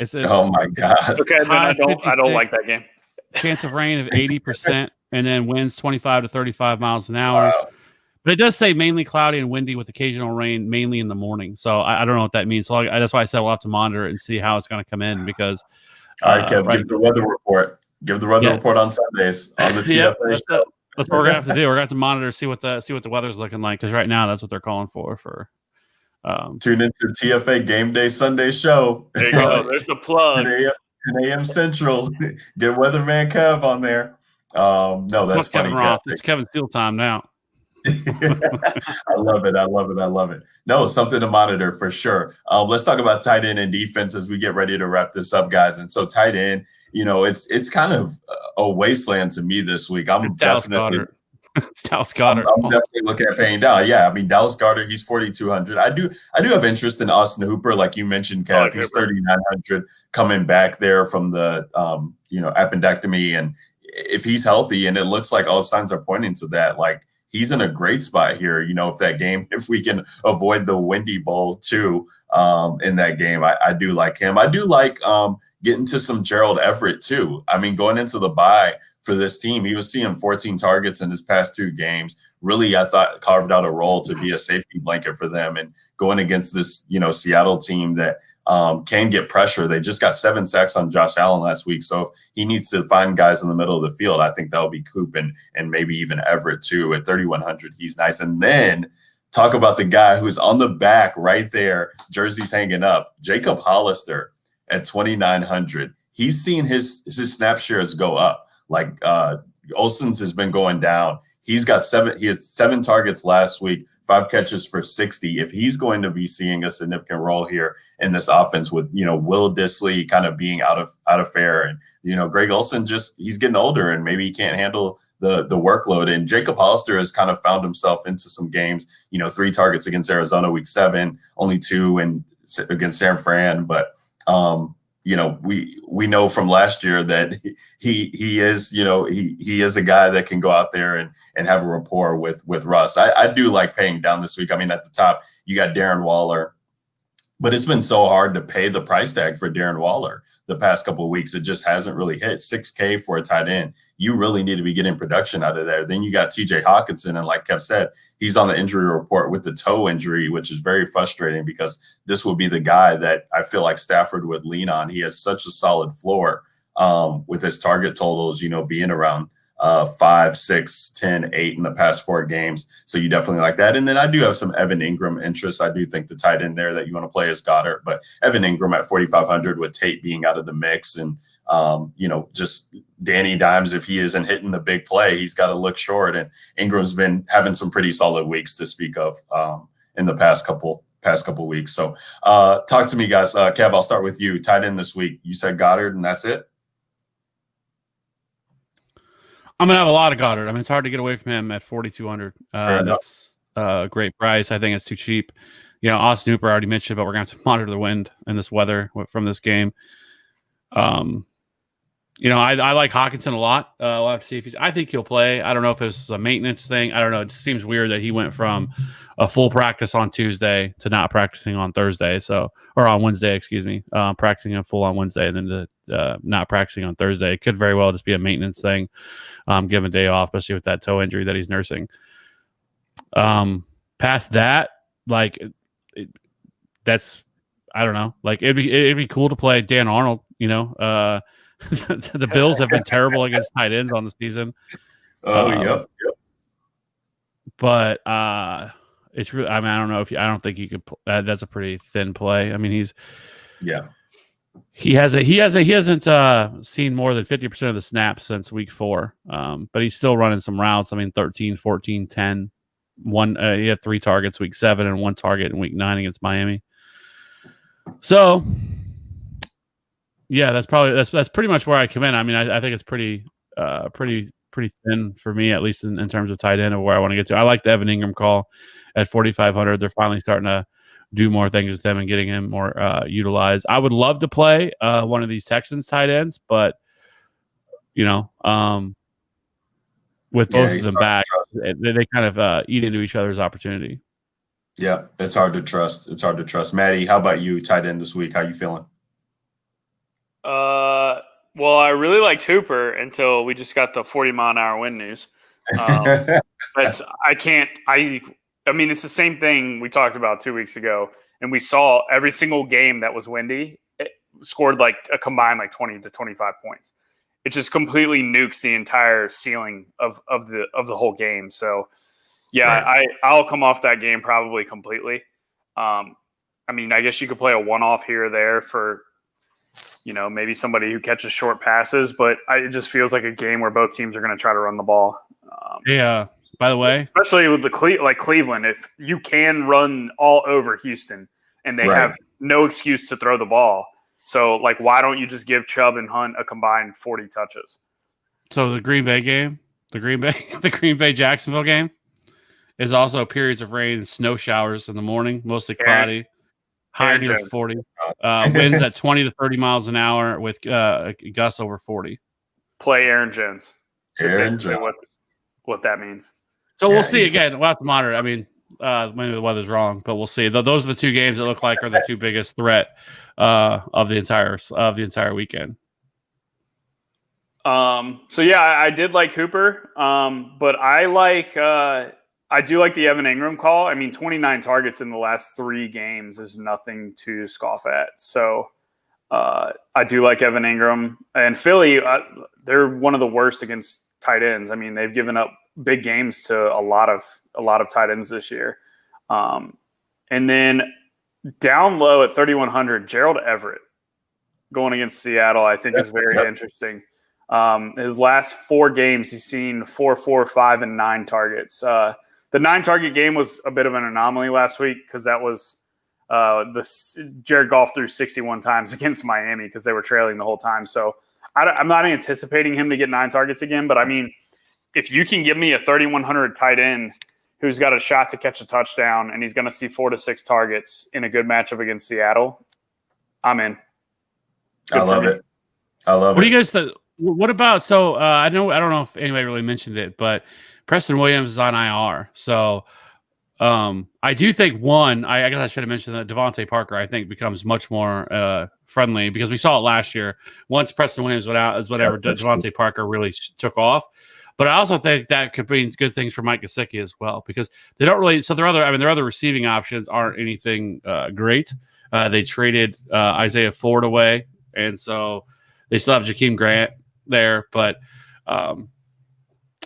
my God! Okay, then I don't like that game. Chance of rain of 80%, and then winds 25 to 35 miles an hour. Wow. But it does say mainly cloudy and windy with occasional rain, mainly in the morning. So I don't know what that means. So that's why I said we'll have to monitor it and see how it's going to come in because. All right, Kev, give the weather report. Give the weather report on Sundays on the TFA show. That's what we're gonna have to do. We're gonna have to monitor, see what the weather's looking like, because right now that's what they're calling for. Tune into the TFA Game Day Sunday show. There you go. There's the plug. 10 a.m. Central. Get Weatherman Kev on there. No, that's funny. It's Kevin Steele time now. I love it. No, something to monitor for sure. Let's talk about tight end and defense as we get ready to wrap this up, guys. And so tight end, it's kind of a wasteland to me this week. I'm definitely Dallas Goedert. I'm definitely looking at paying down. Yeah, I mean Dallas Goedert, he's 4,200. I do have interest in Austin Hooper, like you mentioned, Kev. He's 3,900 coming back there from the appendectomy, and if he's healthy, and it looks like all signs are pointing to that, like. He's in a great spot here, if we can avoid the windy bowl too in that game. I do like him. I do like getting to some Gerald Everett too. I mean, going into the bye for this team, he was seeing 14 targets in his past 2 games. Really, I thought carved out a role to be a safety blanket for them. And going against this, Seattle team that can get pressure. They just got 7 sacks on Josh Allen last week. So if he needs to find guys in the middle of the field, I think that'll be Coop and maybe even Everett too. At 3,100, he's nice. And then talk about the guy who's on the back right there, jerseys hanging up, Jacob Hollister at 2,900. He's seen his snap shares go up. Like Olsen's has been going down. He has 7 targets last week, 5 catches for 60. If he's going to be seeing a significant role here in this offense with, Will Dissly kind of being out of fair, and, Greg Olsen he's getting older and maybe he can't handle the workload. And Jacob Hollister has kind of found himself into some games, 3 targets against Arizona week 7, only 2 against San Fran. But, we know from last year that he is, he is a guy that can go out there and have a rapport with Russ. I do like paying down this week. I mean, at the top, you got Darren Waller, but it's been so hard to pay the price tag for Darren Waller the past couple of weeks. It just hasn't really hit. $6K for a tight end. You really need to be getting production out of there. Then you got TJ Hopkinson, and like Kev said, he's on the injury report with the toe injury, which is very frustrating because this will be the guy that I feel like Stafford would lean on. He has such a solid floor with his target totals, being around 5, 6, 10, 8 in the past 4 games. So you definitely like that. And then I do have some Evan Ingram interest. I do think the tight end there that you want to play is Goddard, but Evan Ingram at 4,500 with Tate being out of the mix, and just Danny Dimes, if he isn't hitting the big play, he's got to look short. And Ingram's been having some pretty solid weeks to speak of in the past couple weeks. So talk to me, guys. Kev, I'll start with you. Tight end this week. You said Goddard, and that's it. I'm gonna have a lot of Goddard. I mean, it's hard to get away from him at 4,200. That's a great price. I think it's too cheap. Austin Hooper I already mentioned, but we're gonna have to monitor the wind and this weather from this game. I like Hopkinson a lot. We'll have to see if I think he'll play. I don't know if it's a maintenance thing. I don't know. It just seems weird that he went from a full practice on Tuesday to not practicing on Thursday. Or on Wednesday, excuse me, practicing a full on Wednesday and then to not practicing on Thursday. It could very well just be a maintenance thing. Give him a day off, especially with that toe injury that he's nursing. Past that, like that's I don't know. Like it'd be cool to play Dan Arnold. The Bills have been terrible against tight ends on the season. Yep. But it's really. I mean, I don't know I don't think he could. That's a pretty thin play. I mean, he hasn't seen more than 50% of the snaps since week 4. But he's still running some routes. I mean, 13, 14, 10. He had 3 targets week 7 and 1 target in week 9 against Miami. So, yeah, that's pretty much where I come in. I mean, I think it's pretty thin for me, at least in terms of tight end of where I want to get to. I like the Evan Ingram call at 4,500. They're finally starting to do more things with them and getting him more utilized. I would love to play one of these Texans tight ends, but with both of them back, they kind of eat into each other's opportunity. Yeah, it's hard to trust. Maddie, how about you, tight end this week? How you feeling? Well, I really liked Hooper until we just got the 40-mile-an-hour wind news. I mean, it's the same thing we talked about 2 weeks ago, and we saw every single game that was windy, it scored like a combined like 20 to 25 points. It just completely nukes the entire ceiling of the whole game. So, yeah, right. I'll come off that game probably completely. I mean, I guess you could play a one-off here or there for, maybe somebody who catches short passes, but it just feels like a game where both teams are going to try to run the ball. Yeah. By the way, especially with Cleveland, if you can run all over Houston and they have no excuse to throw the ball. So, why don't you just give Chubb and Hunt a combined 40 touches? So the Green Bay game, the Green Bay Jacksonville game is also periods of rain and snow showers in the morning, mostly cloudy. High near 40. Winds at 20 to 30 miles an hour with gusts over 40. Play Aaron Jones. What that means. So we'll see again. We'll have to monitor. I mean, maybe the weather's wrong, but we'll see. Those are the 2 games that look like are the 2 biggest threat of the entire weekend. So yeah, I did like Hooper, but I do like the Evan Ingram call. I mean, 29 targets in the last 3 games is nothing to scoff at. So I do like Evan Ingram. And Philly, they're one of the worst against tight ends. I mean, they've given up big games to a lot of tight ends this year. And then down low at 3,100, Gerald Everett going against Seattle, I think is very interesting. His last 4 games, he's seen 4, 4, 5, and 9 targets. The 9-target game was a bit of an anomaly last week because that was Jared Goff threw 61 times against Miami because they were trailing the whole time. So I'm not anticipating him to get 9 targets again. But, I mean, if you can give me a 3,100 tight end who's got a shot to catch a touchdown and he's going to see 4 to 6 targets in a good matchup against Seattle, I'm in. I love it. What do you guys think? What about I don't know if anybody really mentioned it, but Preston Williams is on IR. So I do think I guess I should have mentioned that Devontae Parker, I think, becomes much more friendly because we saw it last year. Once Preston Williams went out, Devontae Parker really took off. But I also think that could bring good things for Mike Gesicki as well because they don't really. So their other receiving options aren't anything great. They traded Isaiah Ford away, and so they still have Jakeem Grant there. But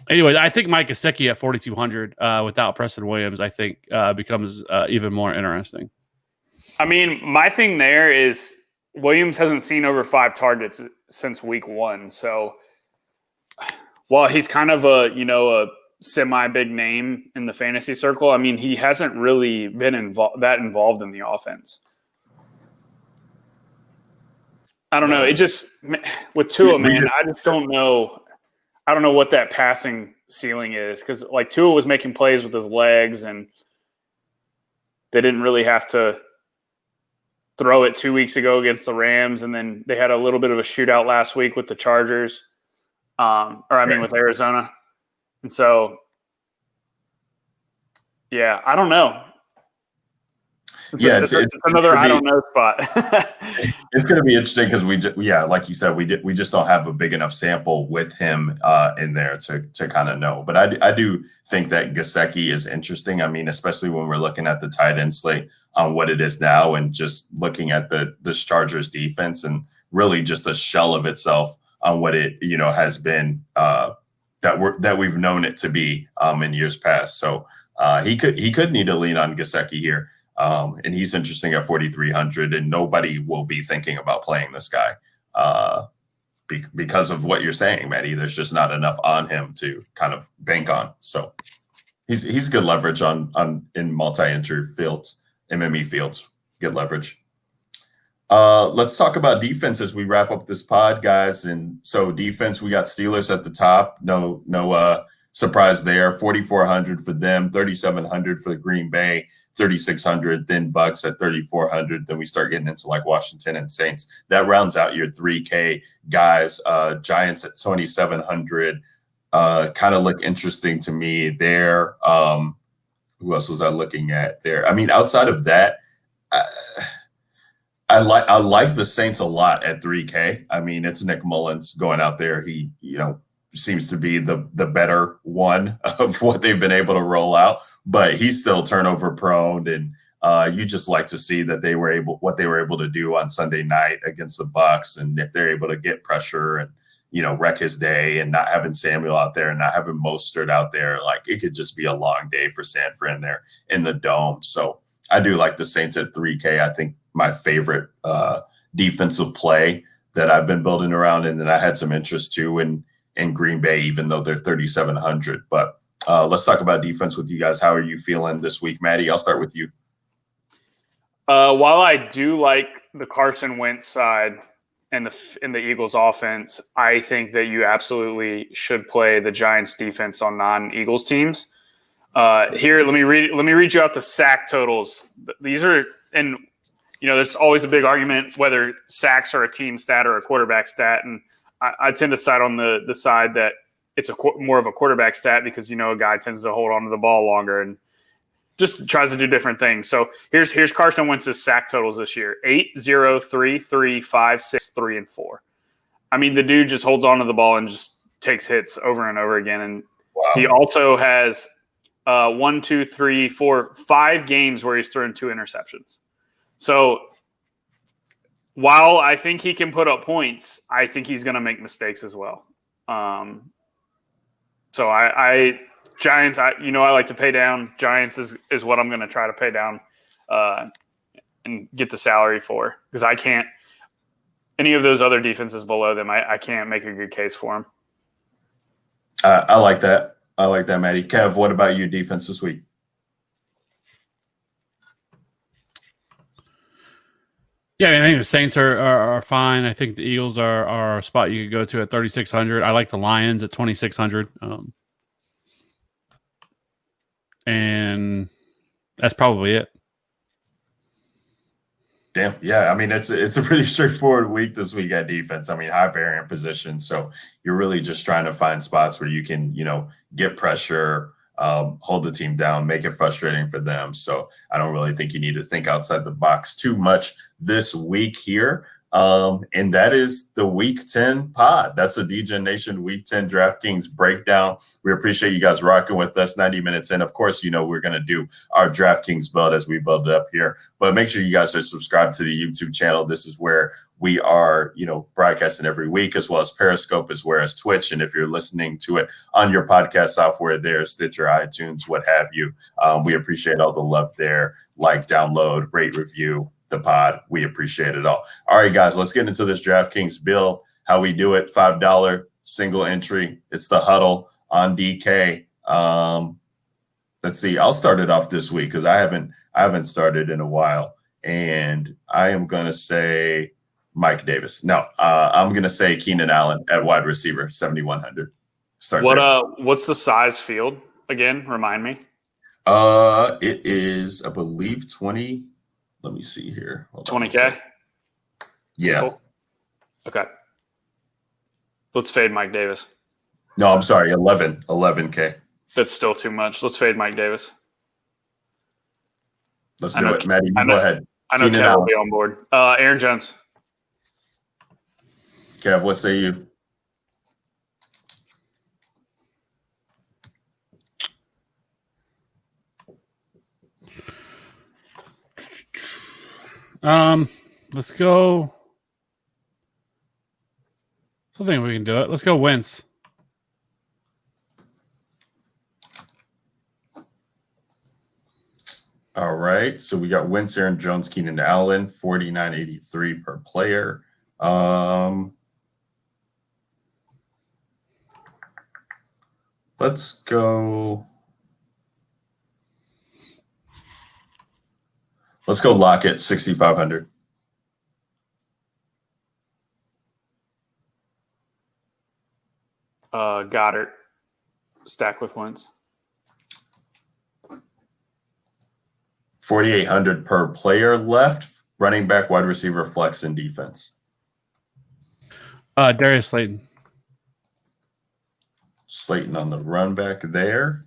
anyway, I think Mike Gesicki at 4,200 without Preston Williams, I think becomes even more interesting. I mean, my thing there is Williams hasn't seen over 5 targets since week 1. So while he's kind of a semi-big name in the fantasy circle, I mean, he hasn't really been involved in the offense. I don't know. It just with Tua, man, I just don't know. I don't know what that passing ceiling is because Tua was making plays with his legs and they didn't really have to throw it 2 weeks ago against the Rams. And then they had a little bit of a shootout last week with the Chargers with Arizona. And so, yeah, I don't know. It's another I don't know spot. It's going to be interesting because like you said, we just don't have a big enough sample with him in there to kind of know. But I do think that Gesicki is interesting. I mean, especially when we're looking at the tight end slate on what it is now, and just looking at the Chargers defense, and really just a shell of itself on what it has been that we've known it to be in years past. So he could need to lean on Gesicki here. And he's interesting at 4,300, and nobody will be thinking about playing this guy because of what you're saying, Maddie. There's just not enough on him to kind of bank on. So he's good leverage in multi-entry fields, MME fields. Good leverage. Let's talk about defense as we wrap up this pod, guys. And so defense, we got Steelers at the top. No surprise there. 4,400 for them, 3,700 for Green Bay, 3,600, then Bucks at 3,400. Then we start getting into like Washington and Saints. That rounds out your 3K guys. Giants at 2,700 kind of look interesting to me there. Who else was I looking at there? I mean, outside of that, I like the Saints a lot at 3K. I mean, it's Nick Mullins going out there. He, seems to be the better one of what they've been able to roll out, but he's still turnover prone. And you just like to see that what they were able to do on Sunday night against the Bucks. And if they're able to get pressure and, wreck his day, and not having Samuel out there and not having Mostert out there, like it could just be a long day for San Fran there in the dome. So I do like the Saints at 3K. I think my favorite defensive play that I've been building around, and then I had some interest too in Green Bay, even though they're 3,700. But let's talk about defense with you guys. How are you feeling this week, Maddie? I'll start with you. While I do like the Carson Wentz side and in the Eagles offense, I think that you absolutely should play the Giants defense on non-Eagles teams. Here, let me read you out the sack totals. These are, and there's always a big argument whether sacks are a team stat or a quarterback stat, and I tend to side on the side that it's more of a quarterback stat because, a guy tends to hold on to the ball longer and just tries to do different things. So here's Carson Wentz's sack totals this year: 8, 0, 3, 3, 5, 6, 3, and 4. I mean, the dude just holds on to the ball and just takes hits over and over again. And He also has 1, 2, 3, 4, 5 games where he's thrown 2 interceptions. So while I think he can put up points, I think he's going to make mistakes as well. So Giants, I like to pay down. Giants is what I'm going to try to pay down and get the salary for, because I can't – any of those other defenses below them, I can't make a good case for them. I like that. I like that, Maddie. Kev, what about you defense this week? Yeah, I think the Saints are fine. I think the Eagles are a spot you could go to at 3,600. I like the Lions at 2,600. And that's probably it. Damn. Yeah. I mean, it's a pretty straightforward week this week at defense. I mean, high variant positions. So you're really just trying to find spots where you can, get pressure, hold the team down, make it frustrating for them. So I don't really think you need to think outside the box too much this week here. And that is the Week 10 pod. That's the DJ Nation Week 10 DraftKings breakdown. We appreciate you guys rocking with us 90 minutes in. Of course, we're going to do our DraftKings build as we build it up here. But make sure you guys are subscribed to the YouTube channel. This is where we are, broadcasting every week, as well as Periscope, as well as Twitch. And if you're listening to it on your podcast software there, Stitcher, iTunes, what have you, we appreciate all the love there. Like, download, rate, review the pod. We appreciate it all. All right, guys, let's get into this DraftKings bill. How we do it: $5 single entry. It's the huddle on DK. Let's see. I'll start it off this week because I haven't started in a while, and I am gonna say Mike Davis. No, I'm gonna say Keenan Allen at wide receiver, 7,100. Start. What's the size field again? Remind me. It is, I believe, 20. Let me see here. 20K? Yeah. Cool. Okay. Let's fade Mike Davis. No, I'm sorry. 11K. That's still too much. Let's fade Mike Davis. Let's do it. Maddie, go ahead. I know Kev will be on board. Aaron Jones. Kev, what say you? Let's go. I think we can do it. Let's go Wentz. All right. So we got Wentz, Aaron Jones, Keenan Allen, 49.83 per player. Let's go. Let's go Lockett, 6,500. Goddard, stack with Wentz. 4,800 per player left. Running back, wide receiver, flex, and defense. Darius Slayton. Slayton on the run back there.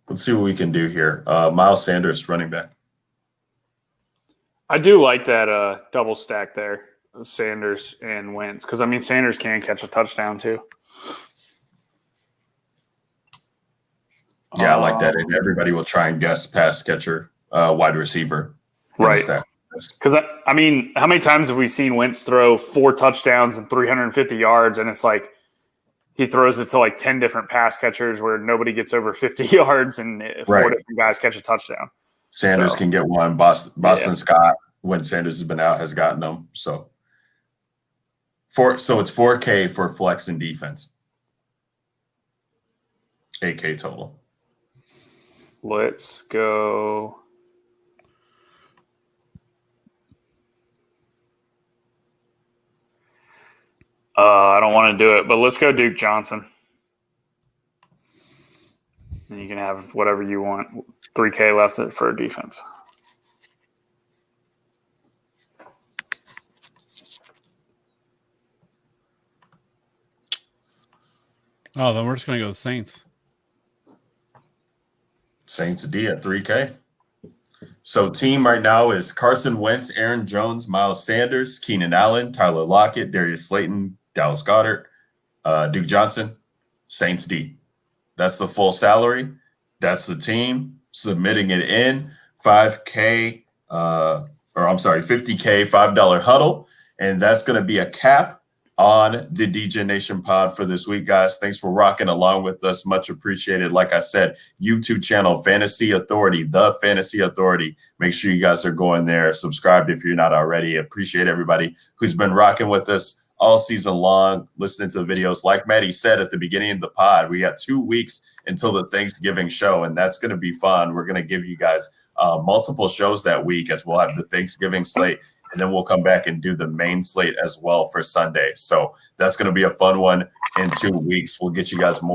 Let's see what we can do here. Miles Sanders, running back. I do like that double stack there of Sanders and Wentz because, I mean, Sanders can catch a touchdown too. Yeah, I like that. And everybody will try and guess pass catcher, wide receiver. Right. Because, I mean, how many times have we seen Wentz throw 4 touchdowns and 350 yards, and it's like he throws it to like 10 different pass catchers where nobody gets over 50 yards and 4 different guys catch a touchdown. Sanders can get one. Boston Scott, when Sanders has been out, has gotten them. So it's $4K for flex and defense. $8K total. Let's go. I don't want to do it, but let's go Duke Johnson. And you can have whatever you want. $3K left for a defense. Oh, then we're just going to go with Saints. Saints D at 3K. So team right now is Carson Wentz, Aaron Jones, Miles Sanders, Keenan Allen, Tyler Lockett, Darius Slayton, Dallas Goedert, Duke Johnson, Saints D. That's the full salary. That's the team submitting it in 50K, $5 huddle. And that's going to be a cap on the DJ Nation pod for this week, guys. Thanks for rocking along with us. Much appreciated. Like I said, YouTube channel, Fantasy Authority, the Fantasy Authority. Make sure you guys are going there. Subscribed if you're not already. Appreciate everybody who's been rocking with us all season long, listening to the videos. Like Maddie said at the beginning of the pod, we got 2 weeks until the Thanksgiving show, and that's going to be fun. We're going to give you guys multiple shows that week as we'll have the Thanksgiving slate. And then we'll come back and do the main slate as well for Sunday. So that's going to be a fun one in 2 weeks. We'll get you guys a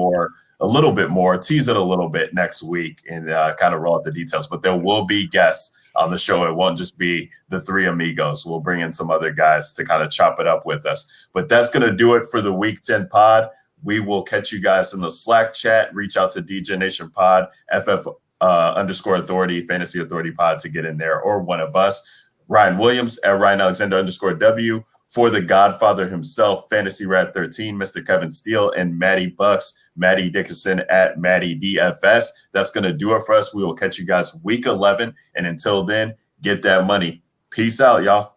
little bit more, tease it a little bit next week and kind of roll out the details. But there will be guests on the show. It won't just be the three amigos. We'll bring in some other guys to kind of chop it up with us. But that's going to do it for the Week 10 pod. We will catch you guys in the Slack chat. Reach out to DJ Nation Pod, FF_Authority, Fantasy Authority Pod to get in there, or one of us. Ryan Williams at Ryan Alexander_W, for the Godfather himself, Fantasy Rat 13, Mr. Kevin Steele, and Maddie Bucks, Maddie Dickinson at Maddie DFS. That's going to do it for us. We will catch you guys week 11. And until then, get that money. Peace out, y'all.